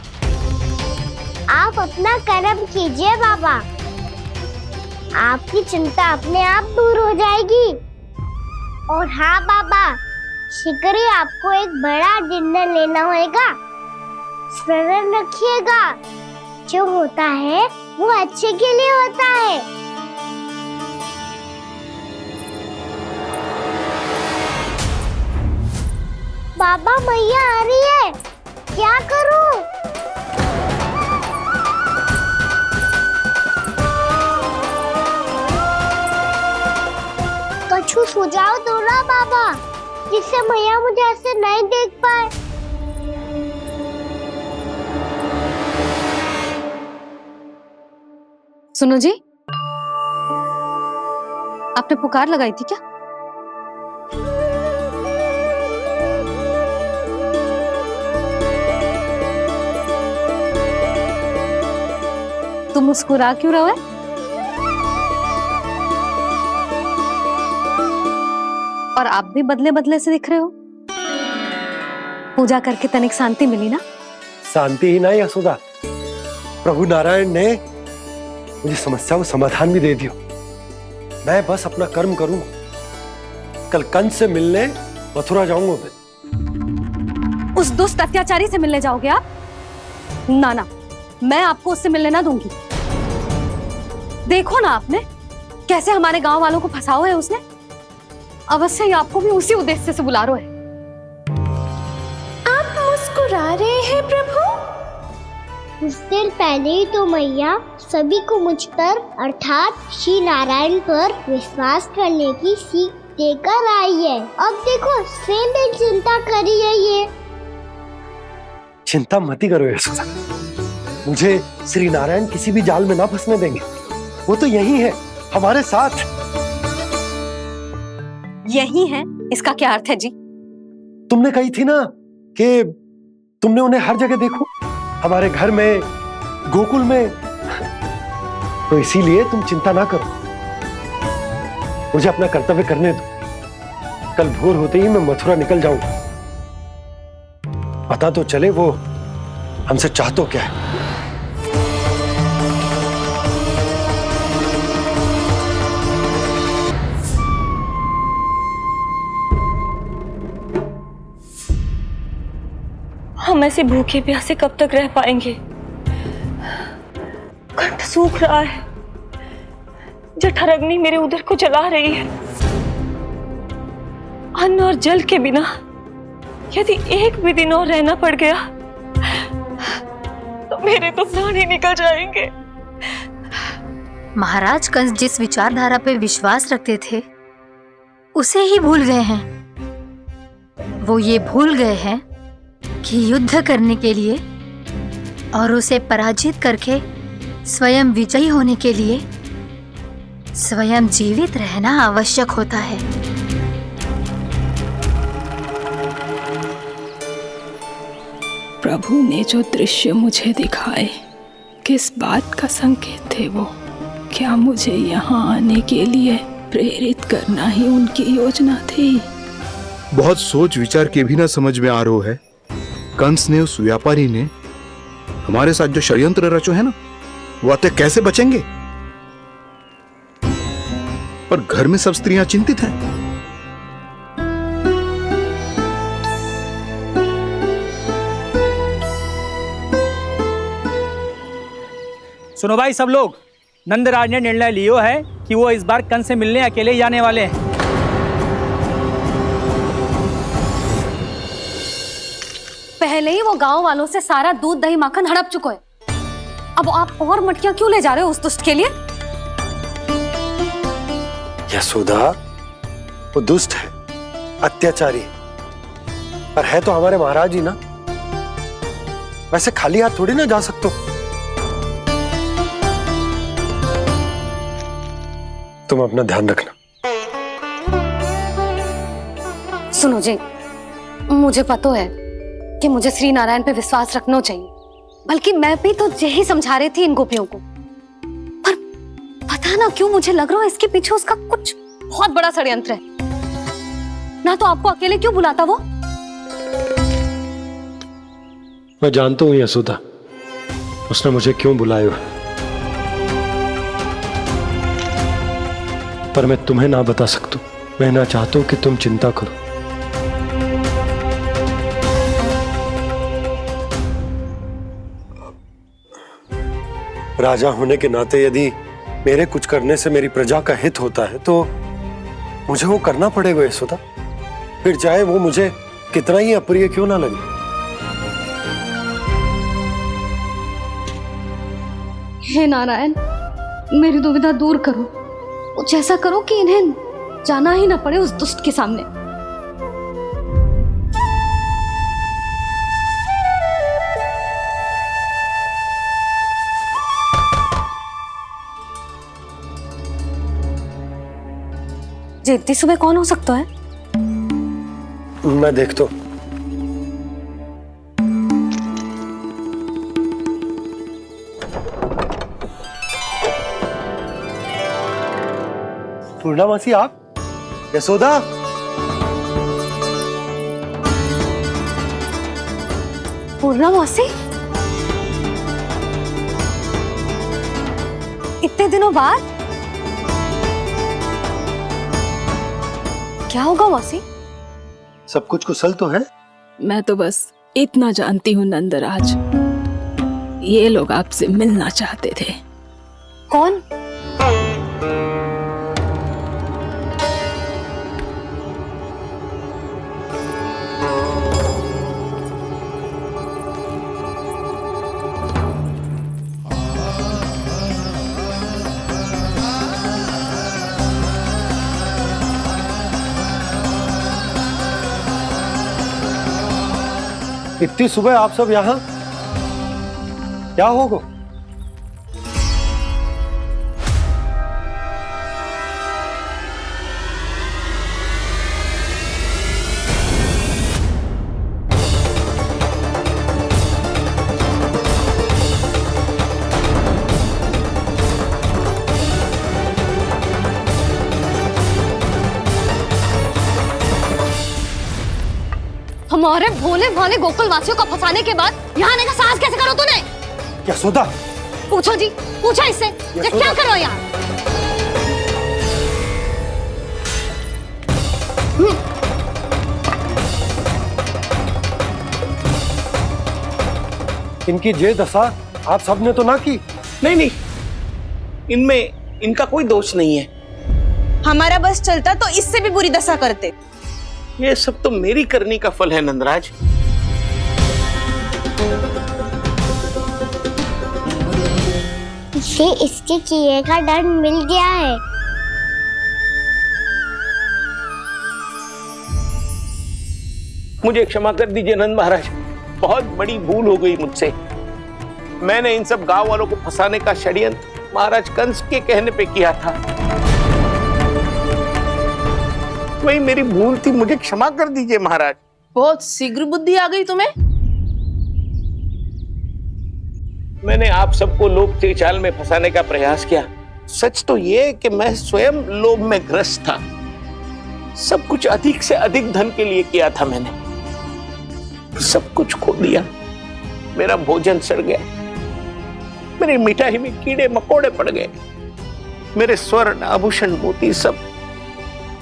आप अपना कर्म कीजिए बाबा, आपकी चिंता अपने आप दूर हो जाएगी। और हाँ बाबा, शीघ्र ही आपको एक बड़ा डिनर लेना होगा। स्मरण रखिएगा, जो होता है वो अच्छे के लिए होता है। बाबा, मैया आ रही है, क्या करूं? कुछ सुझाव दो ना बाबा, जिससे मैया मुझे ऐसे नहीं देख पाए। सुनो जी, आपने पुकार लगाई थी क्या? तुम मुस्कुरा क्यों रहे हो? और आप भी बदले बदले से दिख रहे हो। पूजा करके तनिक शांति मिली ना? शांति ही नहीं यशोदा, प्रभु नारायण ने मुझे समस्या को समाधान भी दे दिया। मैं बस अपना कर्म करूंगा। कल कंस से मिलने मथुरा जाऊंगा मैं। उस दुष्ट अत्याचारी से मिलने जाओगे आप? ना ना, मैं आपको उससे मिलने ना दूंगी। देखो ना आपने कैसे हमारे गांव वालों को फंसा हुआ है उसने। अवश्य ही आपको भी उसी उद्देश्य से बुला रहा है। आप मुस्कुरा रहे हैं प्रभु? कुछ देर पहले ही तो मैया सभी को मुझ पर अर्थात श्री नारायण पर विश्वास करने की सीख देकर आई है। अब देखो स्वयं भी चिंता करी है ये। चिंता मत करो यशोदा, मुझे श्री नारायण किसी भी जाल में ना फंसने देंगे। वो तो यही है हमारे साथ। यही है, इसका क्या अर्थ है जी? तुमने कही थी ना कि तुमने उन्हें हर जगह देखो, हमारे घर में, गोकुल में। तो इसीलिए तुम चिंता ना करो, मुझे अपना कर्तव्य करने दो। कल भोर होते ही मैं मथुरा निकल जाऊंगा। पता तो चले वो हमसे चाहतो क्या है। हम ऐसे भूखे प्यासे कब तक रह पाएंगे? कंठ सूख रहा है, जठरग्नि मेरे उदर को जला रही है। अन्न और जल के बिना यदि एक भी दिन और रहना पड़ गया तो मेरे तो प्राण ही निकल जाएंगे। महाराज कंस जिस विचारधारा पे विश्वास रखते थे उसे ही भूल गए हैं। वो ये भूल गए हैं कि युद्ध करने के लिए और उसे पराजित करके स्वयं विजयी होने के लिए स्वयं जीवित रहना आवश्यक होता है। प्रभु ने जो दृश्य मुझे दिखाए किस बात का संकेत थे वो? क्या मुझे यहाँ आने के लिए प्रेरित करना ही उनकी योजना थी? बहुत सोच विचार के भी ना समझ में आ रहा है। कंस ने, उस व्यापारी ने हमारे साथ जो षड्यंत्र रचो है ना, वो आते कैसे बचेंगे? पर घर में सब स्त्रियां चिंतित हैं। सुनो भाई सब लोग, नंदराज ने निर्णय लियो है कि वो इस बार कंस से मिलने अकेले जाने वाले हैं। पहले ही वो गांव वालों से सारा दूध दही माखन हड़प चुका है। अब आप और मटकियां क्यों ले जा रहे हो उस दुष्ट के लिए? यशोदा, वो दुष्ट है, अत्याचारी है, पर है तो हमारे महाराज ही ना। वैसे खाली हाथ थोड़ी ना जा सकते हो। तुम अपना ध्यान रखना। सुनो जी, मुझे पता है कि मुझे श्री नारायण पे विश्वास रखना चाहिए, बल्कि मैं भी तो यही समझा रही थी इन गोपियों को। पर पता ना क्यों मुझे लग रहा है इसके पीछे उसका कुछ बहुत बड़ा षड्यंत्र है। ना तो आपको अकेले क्यों बुलाता वो? मैं जानता हूं यशोदा, उसने मुझे क्यों बुलाया, पर मैं तुम्हें ना बता सकता। मैं ना चाहता हूं कि तुम चिंता करो। राजा होने के नाते यदि मेरे कुछ करने से मेरी प्रजा का हित होता है तो मुझे वो करना पड़ेगा यशोदा, फिर चाहे वो मुझे कितना ही अप्रिय क्यों ना लगे। हे नारायण, मेरी दुविधा दूर करो। कुछ ऐसा करो कि इन्हें जाना ही ना पड़े उस दुष्ट के सामने। जी इतनी सुबह कौन हो सकता है? मैं देखता हूं। पूर्णा मासी, आप? यशोदा, पूर्णा मौसी, इतने दिनों बाद? क्या होगा मौसी? सब कुछ कुशल तो है? मैं तो बस इतना जानती हूँ नंदराज, ये लोग आपसे मिलना चाहते थे। कौन? इतनी सुबह आप सब यहाँ? क्या होगा? हमारे भोले भाले गोकुल वासियों को फंसाने के बाद यहाँ आने का साहस कैसे करो तूने? यशोदा, पूछो जी, पूछो इससे, ये क्या करो यहाँ? इनकी ये दशा आप सबने तो ना की? नहीं नहीं, इनमें इनका कोई दोष नहीं है। हमारा बस चलता तो इससे भी बुरी दशा करते। ये सब तो मेरी करनी का फल है नंदराज। इसे इसके किए का दंड मिल गया है। मुझे क्षमा कर दीजिए नंद महाराज, बहुत बड़ी भूल हो गई मुझसे। मैंने इन सब गांव वालों को फंसाने का षड्यंत्र महाराज कंस के कहने पे किया था। वही मेरी भूल थी, मुझे क्षमा कर दीजिए महाराज। बहुत शीघ्र बुद्धि आ गई तुम्हें। मैंने आप सबको लोभ के जाल में फंसाने का प्रयास किया। सच तो ये कि मैं स्वयं लोभ में ग्रस्त था। सब कुछ अधिक से अधिक धन के लिए किया था मैंने, सब कुछ खो दिया। मेरा भोजन सड़ गया, मेरी मिठाई में कीड़े मकोड़े पड़ गए, मेरे स्वर्ण आभूषण मोती सब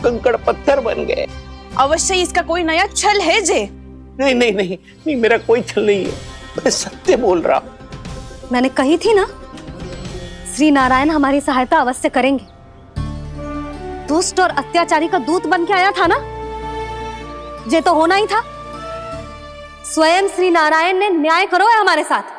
कंकड़ पत्थर बन गए। अवश्य इसका कोई नया छल है जे। नहीं नहीं नहीं नहीं, मेरा कोई छल नहीं है, मैं सत्य बोल रहा हूं। मैंने कही थी ना, श्री नारायण हमारी सहायता अवश्य करेंगे। दुष्ट और अत्याचारी का दूत बन के आया था ना, ये तो होना ही था। स्वयं श्री नारायण ने न्याय करो है हमारे साथ।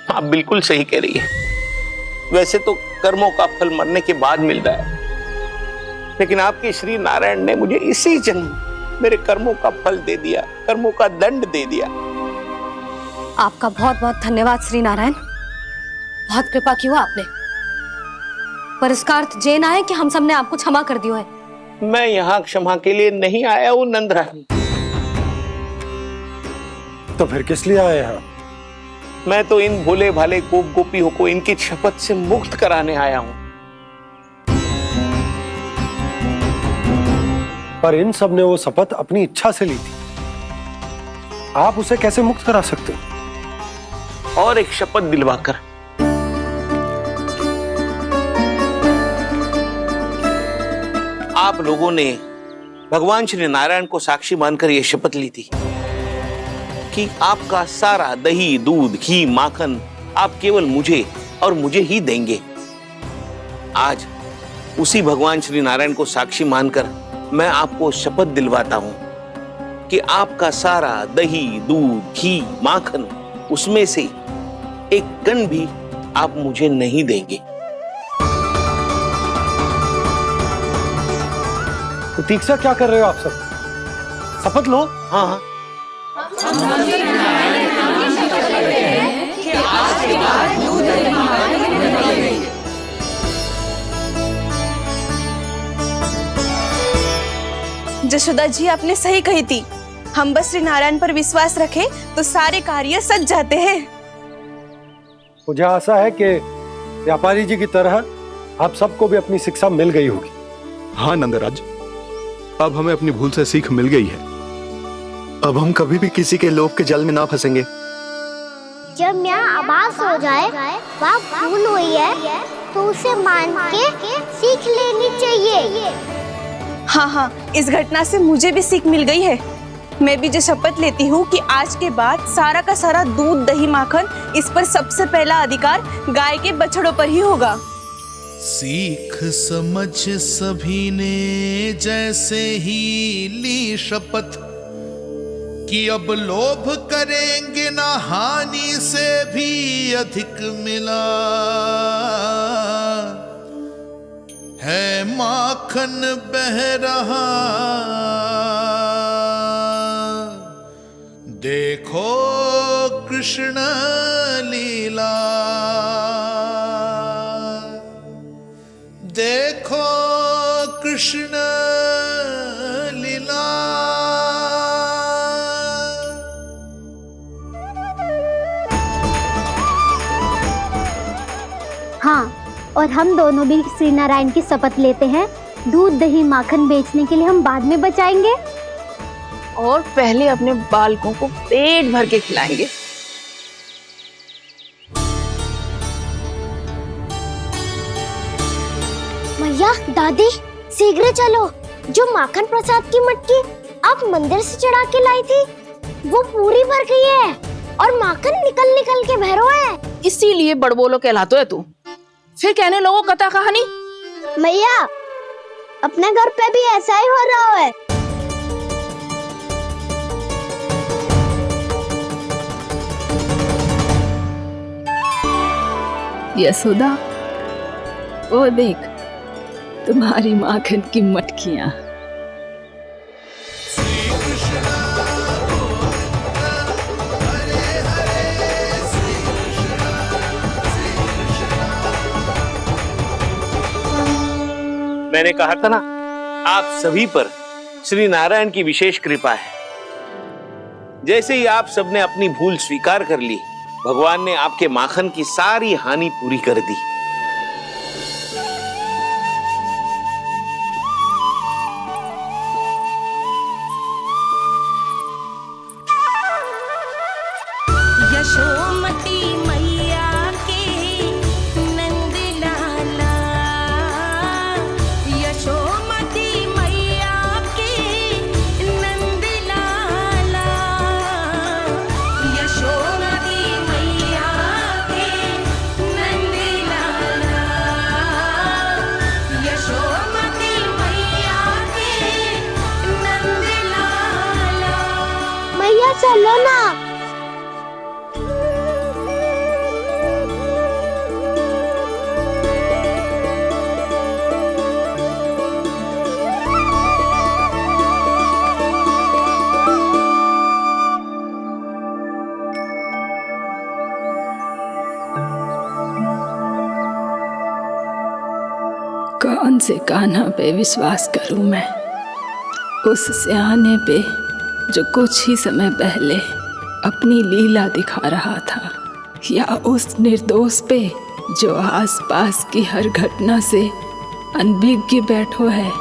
आप बिल्कुल सही कह रही है। वैसे तो कर्मों का फल मरने के बाद मिल रहा है, लेकिन आपके श्री नारायण ने मुझे इसी जन्म मेरे कर्मों का फल दे दिया, कर्मों का दंड दे दिया। आपका बहुत बहुत धन्यवाद श्री नारायण, बहुत कृपा की हो आपने। पर इसका अर्थ ये ना है कि हम सब ने आपको क्षमा कर दियो है। मैं यहाँ क्षमा के लिए नहीं आया हूँ नंदरानी। तो फिर किस लिए आए हैं? मैं तो इन भोले भाले गोप गोपियों को इनकी शपथ से मुक्त कराने आया हूं। पर इन सब ने वो शपथ अपनी इच्छा से ली थी, आप उसे कैसे मुक्त करा सकते हो? और एक शपथ दिलवाकर। आप लोगों ने भगवान श्री नारायण को साक्षी मानकर यह शपथ ली थी कि आपका सारा दही, दूध, घी, माखन आप केवल मुझे और मुझे ही देंगे। आज उसी भगवान श्री नारायण को साक्षी मानकर मैं आपको शपथ दिलवाता हूं कि आपका सारा दही, दूध, घी, माखन उसमें से एक कण भी आप मुझे नहीं देंगे। प्रतीक्षा क्या कर रहे हो आप सब? शपथ लो। हाँ जशोदा जी, आपने सही कही थी। हम बस श्री नारायण पर विश्वास रखें तो सारे कार्य सज जाते हैं। मुझे आशा है कि व्यापारी जी की तरह आप सबको भी अपनी शिक्षा मिल गई होगी। हाँ नंदराज, अब हमें अपनी भूल से सीख मिल गई है। अब हम कभी भी किसी के लोभ के जाल में ना फंसेंगे। जब यहाँ आभास हो जाए वहाँ भूल हुई है तो उसे मान के सीख लेनी चाहिए। हाँ हाँ, इस घटना से मुझे भी सीख मिल गई है। मैं भी जो शपथ लेती हूँ कि आज के बाद सारा का सारा दूध, दही, माखन इस पर सबसे पहला अधिकार गाय के बछड़ों पर ही होगा। सीख समझ सभी ने जैसे ही ली शपथ कि अब लोभ करेंगे ना हानि से भी अधिक मिला है, माखन बह रहा देखो कृष्ण लीला, देखो कृष्ण लीला। हाँ, और हम दोनों भी श्री नारायण की शपथ लेते हैं, दूध दही माखन बेचने के लिए हम बाद में बचाएंगे और पहले अपने बालकों को पेट भर के खिलाएंगे। मैया, दादी, शीघ्र चलो। जो माखन प्रसाद की मटकी आप मंदिर से चढ़ा के लाई थी, वो पूरी भर गई है और माखन निकल निकल के भरो है। इसीलिए बड़बोलो कहलाते है तू। फिर कहने लगो कथा कहानी। मैया, अपने घर पे भी ऐसा ही हो रहा है। यशोदा, वो देख तुम्हारी माखन की मटकियां। मैंने कहा था ना, आप सभी पर श्री नारायण की विशेष कृपा है। जैसे ही आप सबने अपनी भूल स्वीकार कर ली, भगवान ने आपके माखन की सारी हानि पूरी कर दी। यशोमती मैया के नंद लाला, यशोमती मैया के नंद लाला, यशोमती मैया के नंद लाला, यशोमती मैया के नंद लाला। मैया चलो ना। कौन से कान्हा पे विश्वास करूं मैं? उस सियाने पे जो कुछ ही समय पहले अपनी लीला दिखा रहा था, या उस निर्दोष पे जो आसपास की हर घटना से अनभिज्ञ बैठो है?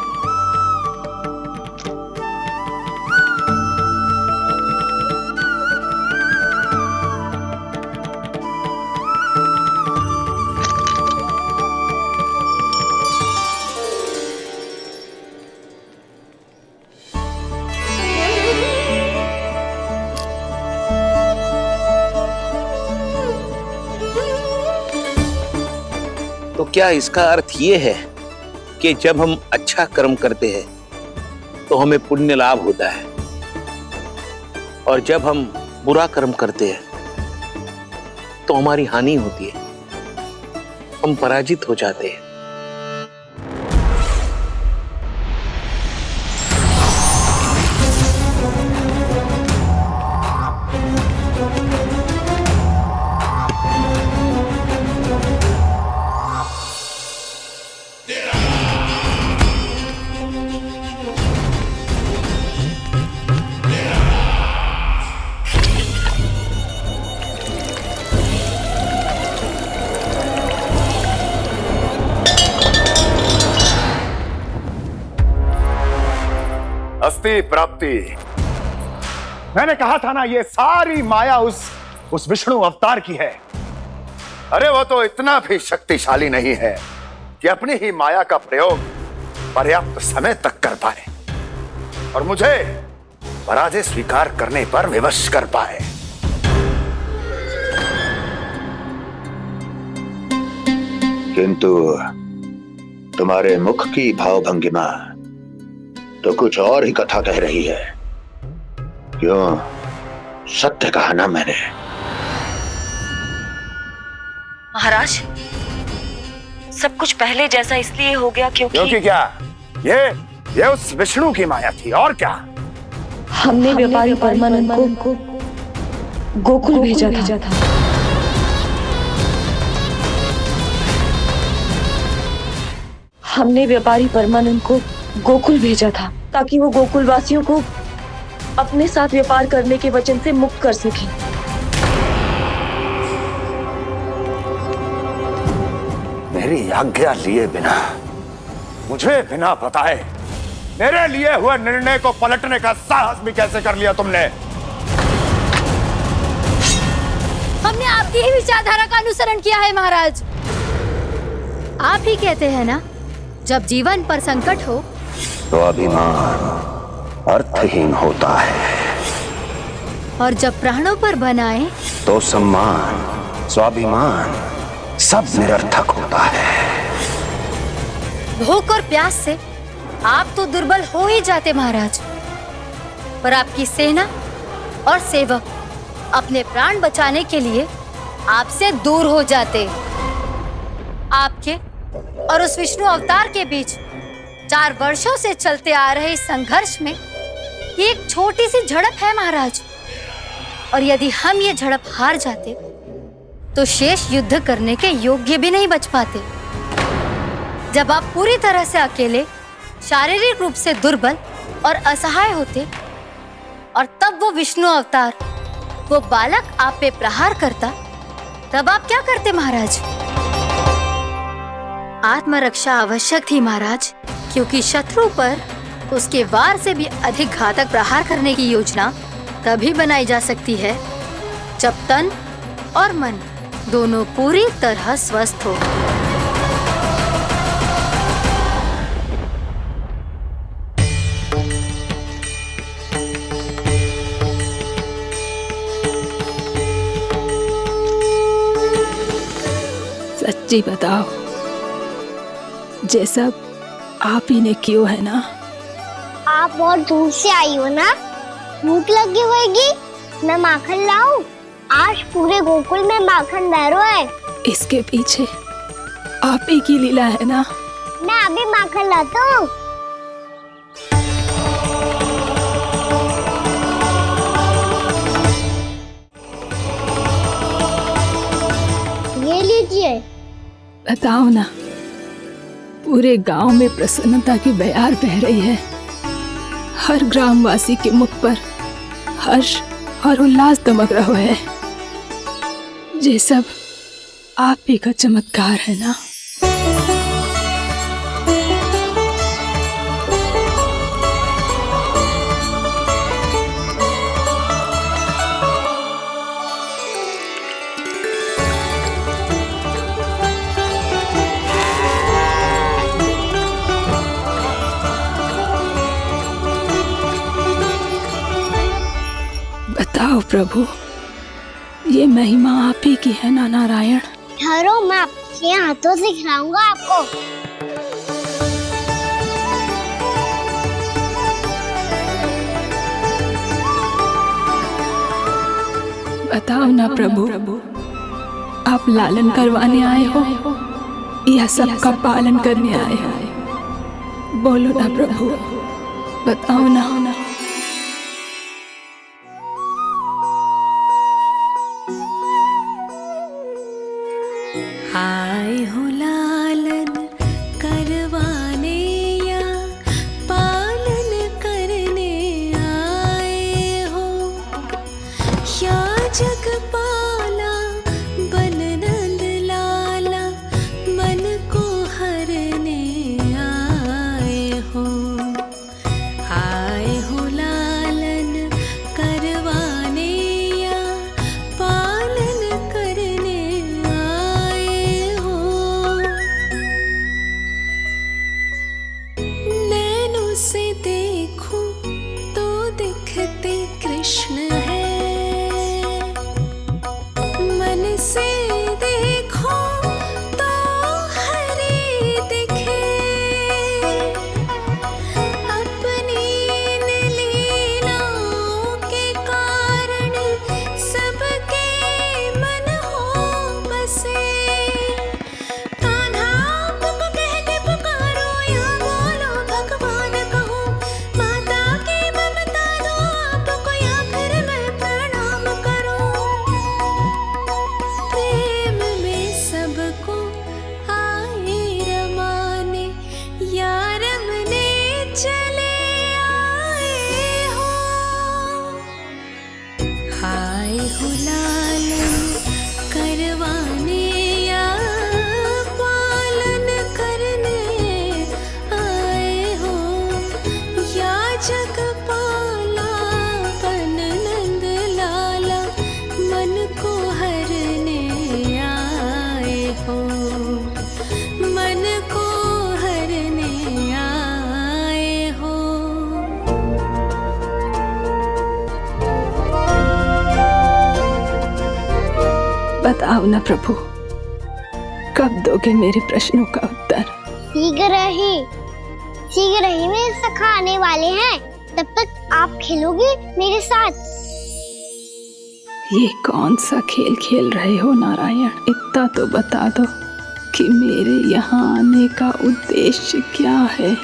तो क्या इसका अर्थ ये है कि जब हम अच्छा कर्म करते हैं तो हमें पुण्य लाभ होता है, और जब हम बुरा कर्म करते हैं तो हमारी हानि होती है, हम पराजित हो जाते हैं? अस्ति प्राप्ति। मैंने कहा था ना, ये सारी माया उस विष्णु अवतार की है। अरे वो तो इतना भी शक्तिशाली नहीं है कि अपनी ही माया का प्रयोग पर्याप्त समय तक कर पाए और मुझे पराजय स्वीकार करने पर विवश कर पाए। किंतु तुम्हारे मुख की भावभंगिमा तो कुछ और ही कथा कह रही है। क्यों? सत्य कहा ना मैंने। महाराज, सब कुछ पहले जैसा इसलिए हो गया क्योंकि क्या? ये उस विष्णु की माया थी, और क्या? हमने व्यापारी परमानंद को गोकुल भेजा था। हमने व्यापारी परमानंद को गोकुल भेजा था ताकि वो गोकुल वासियों को अपने साथ व्यापार करने के वचन से मुक्त कर सके। मेरी आज्ञा लिए बिना, मुझे बिना बताए मेरे लिए हुए निर्णय को पलटने का साहस भी कैसे कर लिया तुमने? हमने आपकी ही विचारधारा का अनुसरण किया है महाराज। आप ही कहते हैं ना, जब जीवन पर संकट हो तो अभिमान अर्थहीन होता है, और जब प्राणों पर बनाए तो सम्मान स्वाभिमान सब निरर्थक होता है। भूख और प्यास से आप तो दुर्बल हो ही जाते महाराज, पर आपकी सेना और सेवक अपने प्राण बचाने के लिए आपसे दूर हो जाते। आपके और उस विष्णु अवतार के बीच 4 वर्षों से चलते आ रहे इस संघर्ष में ये एक छोटी सी झड़प है महाराज, और यदि हम ये झड़प हार जाते तो शेष युद्ध करने के योग्य भी नहीं बच पाते। जब आप पूरी तरह से अकेले, शारीरिक रूप से दुर्बल और असहाय होते, और तब वो विष्णु अवतार, वो बालक आप पे प्रहार करता, तब आप क्या करते महाराज? आत्मरक्षा आवश्यक थी महाराज, क्योंकि शत्रु पर उसके वार से भी अधिक घातक प्रहार करने की योजना तभी बनाई जा सकती है जब तन और मन दोनों पूरी तरह स्वस्थ हो। सच्ची बताओ, ये सब आप ही ने कियो है ना? आप बहुत दूर से आई हो ना, भूख लगी होगी। मैं माखन लाऊं? आज पूरे गोकुल में माखन बह रहा है। इसके पीछे आप ही की लीला है ना? मैं अभी माखन लाता हूँ। ये लीजिए। बताओ ना, पूरे गांव में प्रसन्नता की बयार बह रही है। हर ग्रामवासी के मुख पर हर्ष और उल्लास दमक रहा है। ये सब आप ही का चमत्कार है ना? बताओ प्रभु, ये महिमा आप ही की है ना नारायण? ठहरो, मैं आपके हाथों से खिलाऊंगा आपको। बताओ ना प्रभु, आप लालन करवाने आए हो या सबका पालन करने आए हो? बोलो ना प्रभु, बताओ ना। आए हो लालन करवाने या पालन करने आए हो, या जगपाला बन नंद लाला मन को हरने आए हो। आए हो जगपाला बन नंद लाला मन को हरने आए हो, मन को हरने आए हो। बताओ ना प्रभु, कब दोगे मेरे प्रश्नों का उत्तर? शीघ्र ही मेरे सखा आने वाले हैं, तब तक आप खेलोगे मेरे साथ। ये कौन सा खेल खेल रहे हो नारायण? इतना तो बता दो कि मेरे यहाँ आने का उद्देश्य क्या है?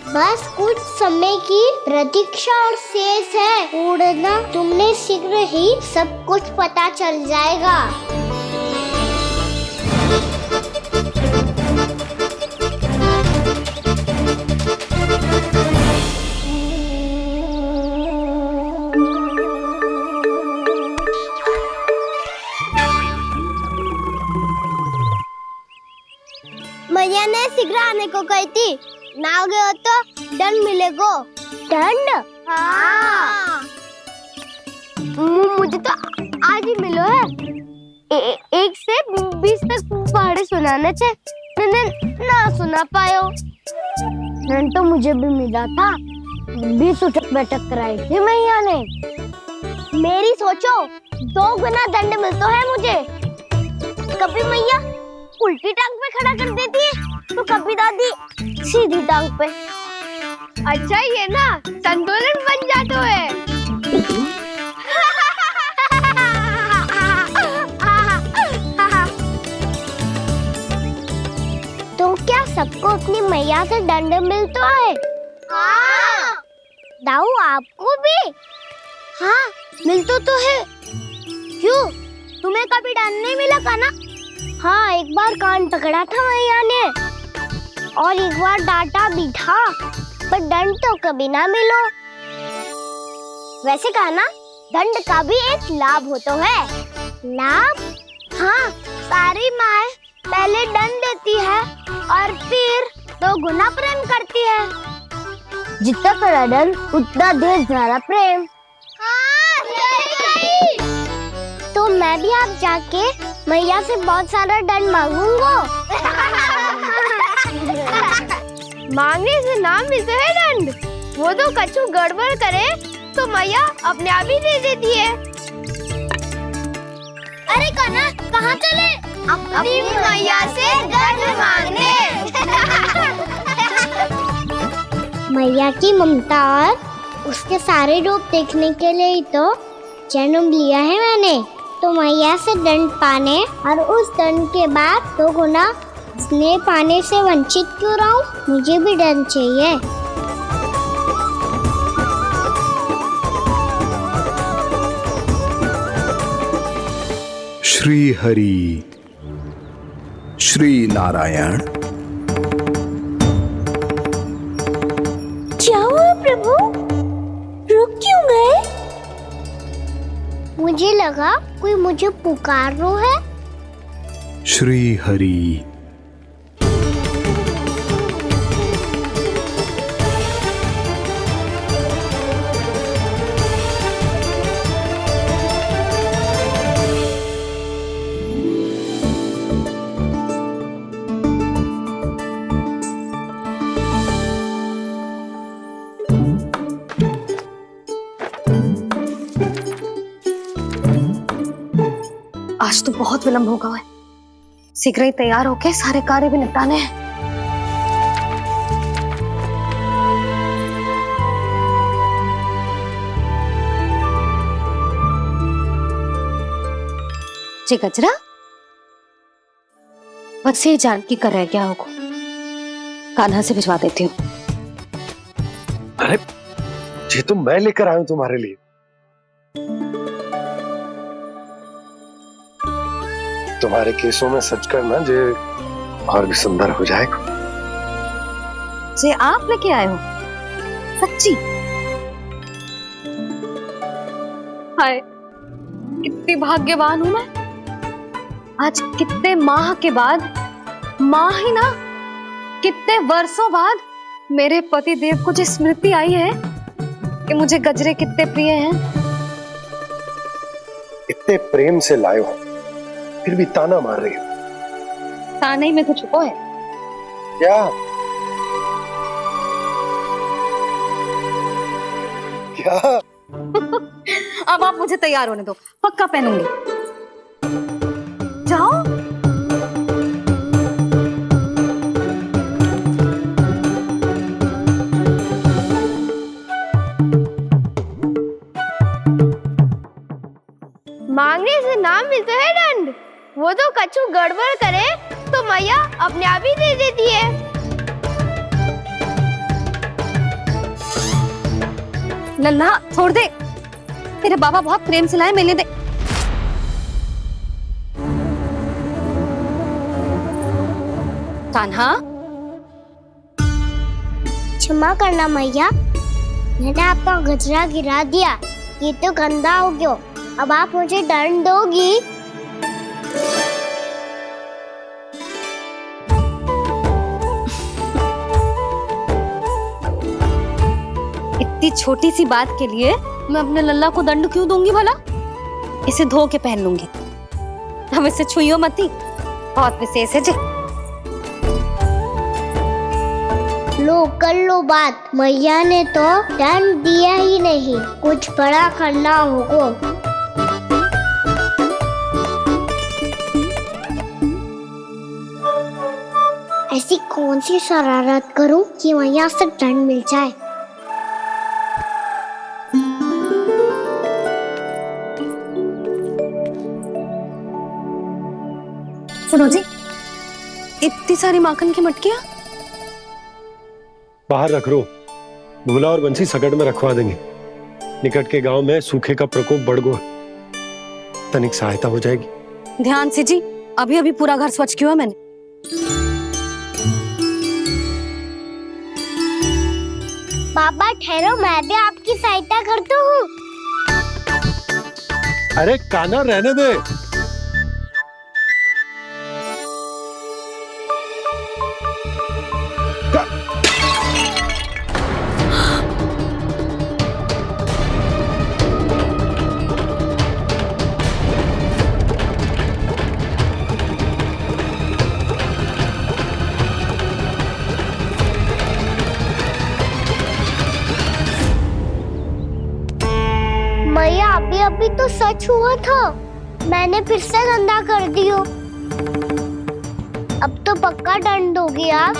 बस कुछ समय की प्रतीक्षा और शेष है। उड़ना तुमने शीघ्र ही सब कुछ पता चल जाएगा। मैया ने शीघ्र आने को कही थी, ना आ गए हो तो दंड मिलेगा। दंड? हाँ। मुझे तो आज ही मिलो है। 1 से 20 तक पहाड़े सुनाने थे, ना सुना पायो। दंड तो मुझे भी मिला था, 20 उठक बैठक कराई थी मैया ने। मेरी सोचो 2 गुना दंड मिलता है मुझे। कभी मैया उल्टी टांग पे खड़ा कर देती है, तो कभी दादी सीधी टांग पे। अच्छा ये ना संतुलन बन जाता है। तो क्या सबको अपनी मैया से दंड मिलता है? हाँ। दाऊ आपको भी? हाँ मिलता तो है। क्यों, तुम्हें कभी दंड नहीं मिला का ना? हाँ, एक बार कान पकड़ा था मैया ने और एक बार डांटा भी था, पर दंड तो कभी ना मिलो। वैसे कहा ना, दंड का भी एक लाभ होता है। लाभ? हाँ, सारी माँ पहले दंड देती है और फिर 2 गुना प्रेम करती है। जितना कड़ा दंड उतना ढेर सारा प्रेम। हाँ, सही। तो मैं भी आप जाके मैया से बहुत सारा दंड मांगूंगा। मांगने से ना मिलते है दंड, वो तो कछु गड़बड़ करे तो मैया अपने आप ही दे देती है। अरे कना, कहाँ चले? अपनी मैया से दंड मांगने। मैया की ममता और उसके सारे रूप देखने के लिए ही तो जन्म लिया है मैंने। तो मैया से दंड पाने और उस दंड के बाद 2 गुना स्नेह पाने से वंचित क्यों रहूं? मुझे भी दंड चाहिए। श्री हरि, श्री नारायण। क्या हुआ प्रभु? रुक क्यों गए? मुझे लगा कोई मुझे पुकार रहा है। श्री हरि। आज तो बहुत विलंब होगा है, शीघ्र ही तैयार होके सारे कार्य भी निपटाने हैं। जी गजरा, बस ये जानकी कर रहे क्या होगा, कान्हा से भिजवा देती हूँ। अरे ये तो मैं लेकर आया हूं तुम्हारे लिए। तुम्हारे केसों में सच करना जे और भी सुंदर हो जाएगा। जे आप लेके आए हो? सच्ची? हाय, कितनी भाग्यवान हूं मैं। आज कितने माह के बाद, माह ही ना, कितने वर्षों बाद मेरे पति देव को जो स्मृति आई है कि मुझे गजरे कितने प्रिय हैं। इतने प्रेम से लाए हो, फिर भी ताना मार रही हो। ताने में कुछ छुपो है क्या? क्या? अब आप मुझे तैयार होने दो, पक्का पहनूंगी। जाओ। मांगने से ना मिलता है दंड। वो तो कछु गड़बड़ करे तो मैया अपने आप ही दे देती है। लल्ला छोड़ दे, तेरे बाबा बहुत प्रेम से लाए, मिलने दे। कान्हा, क्षमा करना मैया, मैंने आपका गजरा गिरा दिया। ये तो गंदा हो गया। अब आप मुझे दंड दोगी? इतनी छोटी सी बात के लिए मैं अपने लल्ला को दंड क्यों दूंगी भला? इसे धो के पहन लूंगी। हम इसे छुइयो मती, बहुत विशेष है जी। लो कर लो बात, मैया ने तो दंड दिया ही नहीं, कुछ बड़ा करना होगा। ऐसी कौन सी शरारत करूं कि मैया से दंड मिल जाए? सुनो जी, इतनी सारी माखन की मटकियां बाहर रख रो, भूला और बंसी सकट में रखवा देंगे। निकट के गांव में सूखे का प्रकोप बढ़ गया, तनिक सहायता हो जाएगी। ध्यान से जी, अभी अभी पूरा घर स्वच्छ किया मैंने। पापा ठहरो, मैं भी आपकी सहायता करता हूँ। अरे काना रहने दे। मैया अभी तो सच हुआ था, मैंने फिर से गंदा कर दियो। अब तो पक्का दंड दोगी आप।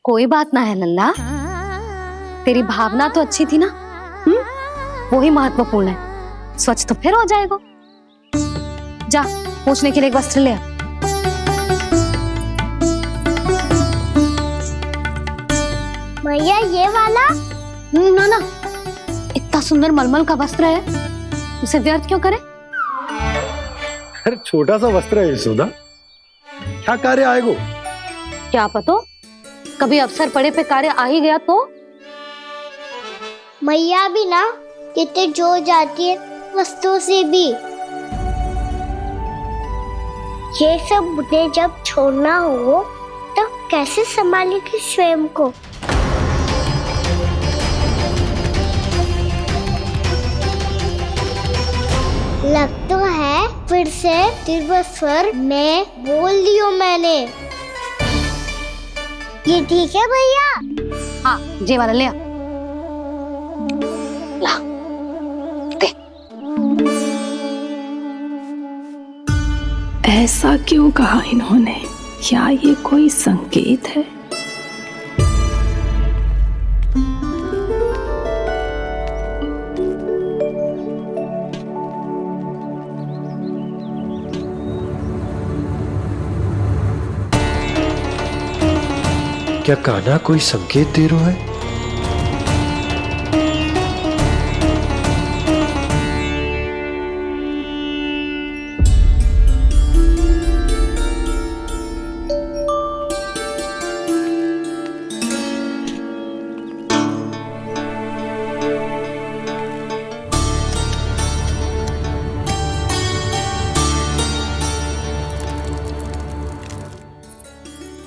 कोई बात ना है लल्ला, तेरी भावना तो अच्छी थी ना, वही महत्वपूर्ण है। स्वच्छ तो फिर हो जाएगा। जा, पूछने के लिए एक वस्त्र ले आ। भैया ये वाला? ना ना, इतना सुंदर मलमल का वस्त्र है, उसे व्यर्थ क्यों करे? अरे छोटा सा वस्त्र है यशोदा, क्या कार्य आएगा? क्या पता, कभी अवसर पड़े पे कार्य आ ही गया तो? मैया भी ना कितने जो जाती है वस्तुओं से भी। ये सब मुझे जब छोड़ना हो तो कैसे संभालेगी स्वयं को? लग तो है फिर से तीव्र स्वर में बोल दियो मैंने। ये ठीक है भैया? हाँ, जे वाला ले आ। ला, दे। ऐसा क्यों कहा इन्होंने? क्या ये कोई संकेत है? क्या कान्हा कोई संकेत दे रहा है?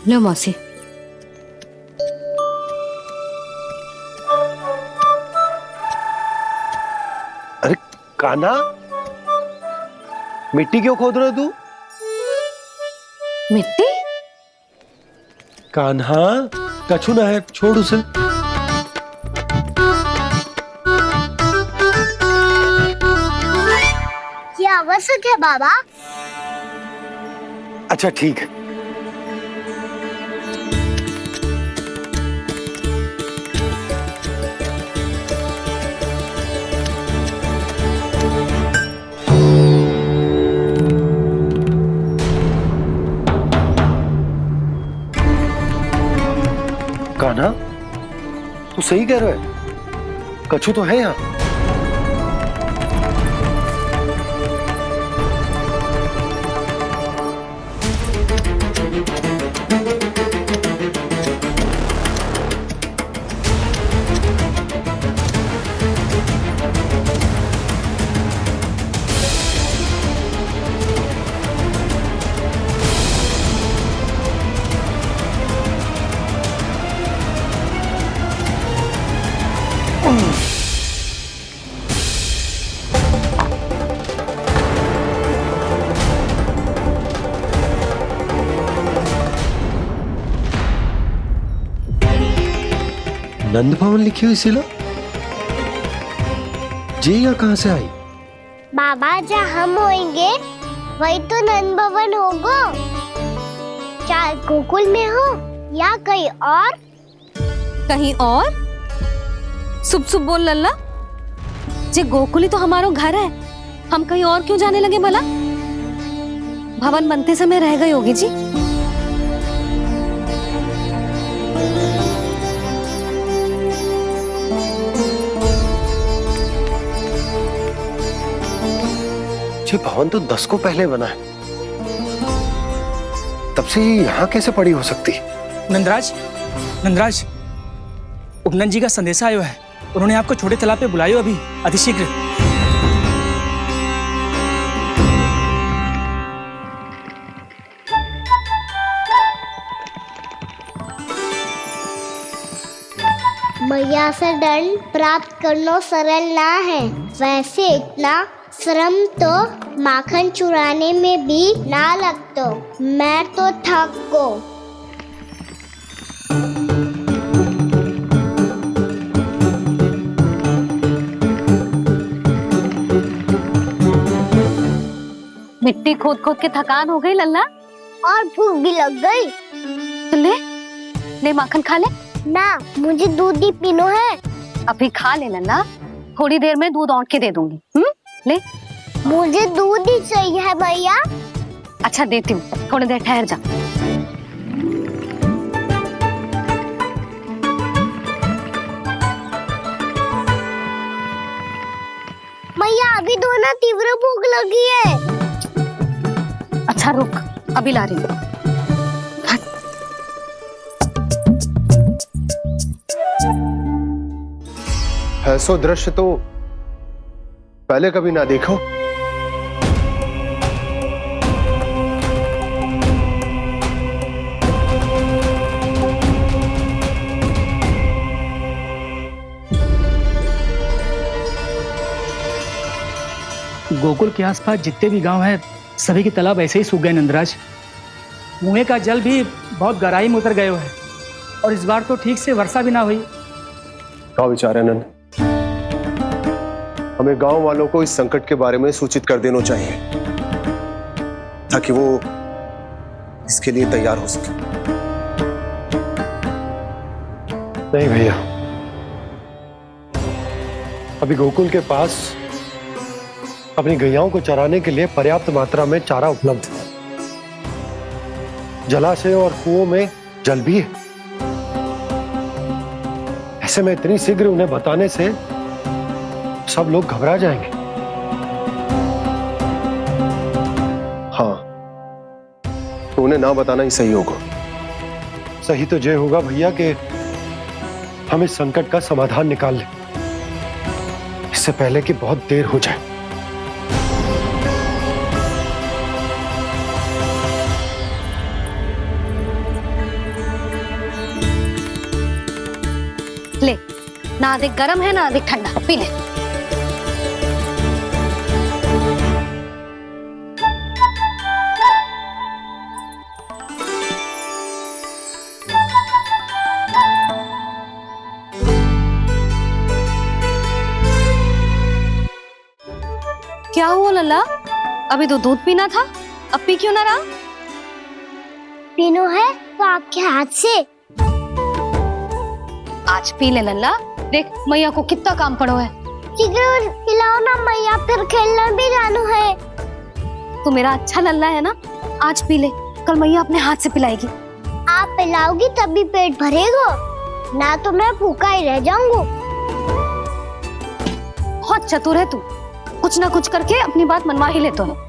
लो मौसी। अरे कान्हा, मिट्टी क्यों खोद रहे हो तू? मिट्टी? कान्हा, कछु ना है, छोड़ उसे। ये आवश्यक है बाबा। अच्छा ठीक है। कान्हा, तू सही कह रहा है, कछु तो है यहाँ। नंद भवन लिखी हुई सिला, जी यहाँ कहाँ से आई? बाबा जहाँ हम होंगे वही तो नंद भवन होगा। चाहे गोकुल में हो या कहीं और। कहीं और? सुब सुब बोल लल्ला। जे गोकुली तो हमारो घर है, हम कहीं और क्यों जाने लगे भला? भवन बनते समय रह गई होगी जी। ये भवन तो 10 को पहले बना है, तब से ये यहाँ कैसे पड़ी हो सकती? नंदराज, नंदराज, उपनंद जी का संदेशा आयो है। उन्होंने आपको छोटे तालाब पे बुलायो अभी, अतिशीघ्र। मैया से दंड प्राप्त करना सरल ना है। वैसे इतना श्रम तो माखन चुराने में भी ना लगतो। मैं तो थक गो। मिट्टी खोद खोद के थकान हो गई लल्ला, और भूख भी लग गई। तो ले माखन खा ले। ना, मुझे दूध ही पीनो है। अभी खा ले लल्ला, थोड़ी देर में दूध औंट के दे दूंगी। ले। मुझे दूध ही चाहिए है भैया। अच्छा देती हूँ, थोड़ी देर ठहर जा। मैया अभी तो ना तीव्र भूख लगी है। अच्छा रुक, अभी ला रही हूँ। ऐसो दृश्य तो पहले कभी ना देखो। गोकुल के आसपास जितने भी गांव हैं, सभी के तालाब ऐसे ही सूख गए नंदराज। कुएं का जल भी बहुत गहराई में उतर गए है, और इस बार तो ठीक से वर्षा भी ना हुई। क्या विचार है नंद? हमें गांव वालों को इस संकट के बारे में सूचित कर देना चाहिए, ताकि वो इसके लिए तैयार हो सके। नहीं भैया, अभी गोकुल के पास अपनी गैयाओं को चराने के लिए पर्याप्त मात्रा में चारा उपलब्ध है। जलाशय और कुओं में जल भी है। ऐसे में इतनी शीघ्र उन्हें बताने से सब लोग घबरा जाएंगे। हाँ, तो उन्हें ना बताना ही सही होगा। सही तो ये होगा भैया कि हम इस संकट का समाधान निकाल लें, इससे पहले कि बहुत देर हो जाए। ले, ना अधिक गर्म है ना अधिक ठंडा, पी ले। क्या हुआ लल्ला? अभी तो दूध पीना था, अब पी क्यों ना रहा? पीनो है तो आपके हाथ से। आज पी ले लल्ला, देख मैया को कितना काम पड़ो है। शीघ्र पिलाओ ना मैया, फिर खेलने भी जाना है। तू मेरा अच्छा लल्ला है ना, आज पी ले, कल मैया अपने हाथ से पिलाएगी। आप पिलाओगी तभी पेट भरेगा, ना तो मैं भूखा ही रह जाऊंगा। बहुत चतुर है तू, कुछ ना कुछ करके अपनी बात मनवा ही लेता है।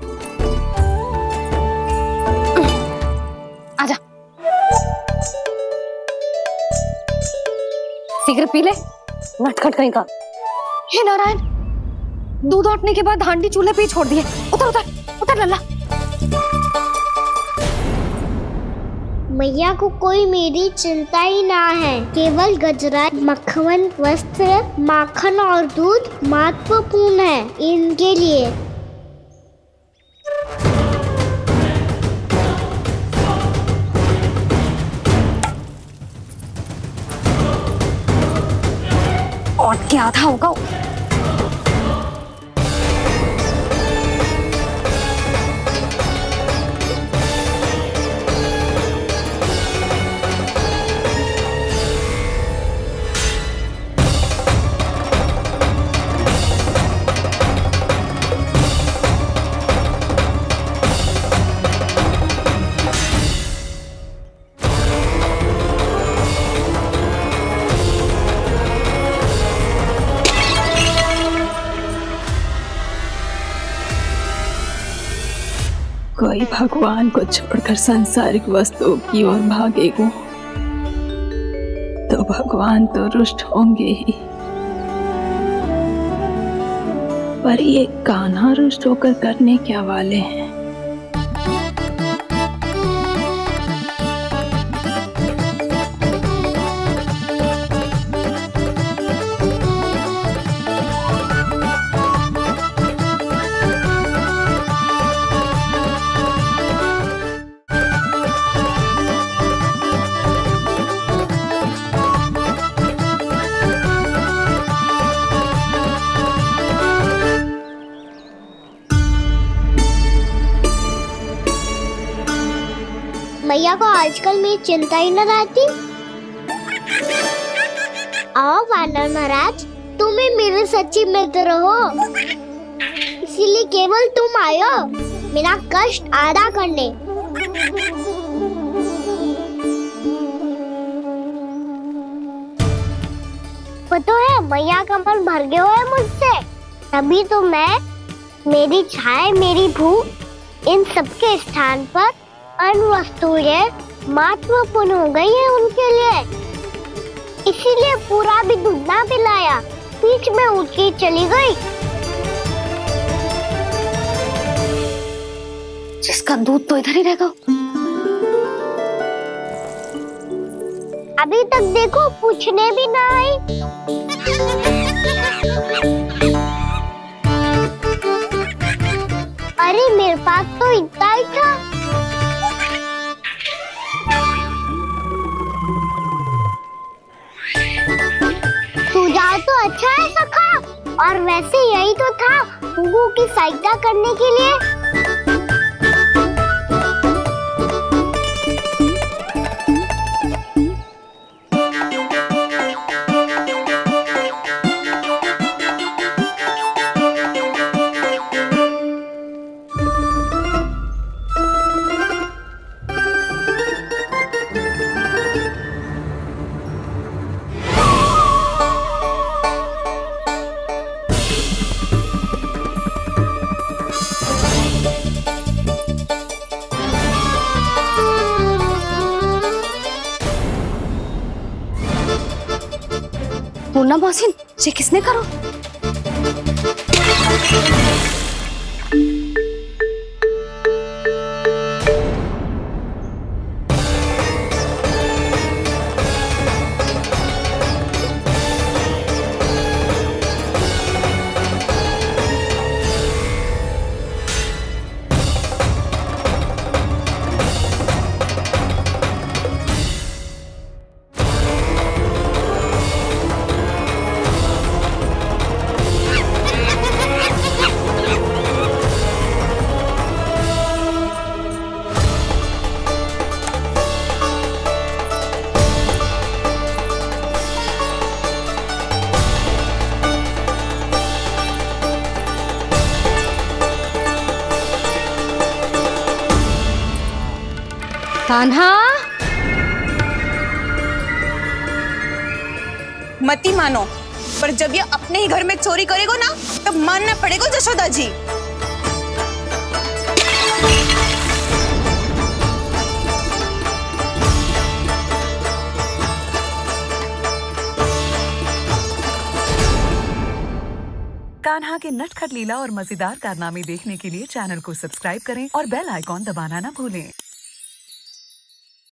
आजा, शीघ्र पी ले, नटखट कहीं का। हे नारायण, दूध औटने के बाद हांडी चूल्हे पे ही छोड़ दिए। उतर उतर उतर लल्ला। मैया को कोई मेरी चिंता ही ना है, केवल गजरा, मक्खन, वस्त्र, माखन और दूध महत्वपूर्ण है इनके लिए। और क्या था होगा? कोई भगवान को छोड़कर सांसारिक वस्तुओं की ओर भागेगा तो भगवान तो रुष्ट होंगे ही, पर ये कान्हा रुष्ट होकर करने क्या वाले हैं? मैया को आजकल मेरी चिंता ही न रहती। आओ वानर महाराज, तुम ही मेरे सच्ची मित्र हो, इसीलिए केवल तुम आयो मेरा कष्ट आधा करने। पता है मैया का मन भर गया है मुझसे, तभी तो मैं, मेरी छाया, मेरी भूख, इन सबके स्थान पर अन्य वस्तुएं महत्वपूर्ण हो गई है उनके लिए। इसीलिए पूरा भी दूध ना पिलाया, बीच में उठ के चली गई। जिसका दूध तो इधर ही रहेगा। अभी तक देखो पूछने भी ना आई। अरे मेरे पास तो इतना ही था। सुझाव तो अच्छा है सखा, और वैसे यही तो था हुगू की सहायता करने के लिए। पूर्णा मौसी, ये किसने करो? कान्हा, मती मानो, पर जब ये अपने ही घर में चोरी करेगो ना तब मानना पड़ेगा जशोदा जी। कान्हा के नटखट लीला और मजेदार कारनामे देखने के लिए चैनल को सब्सक्राइब करें और बेल आइकॉन दबाना ना भूलें।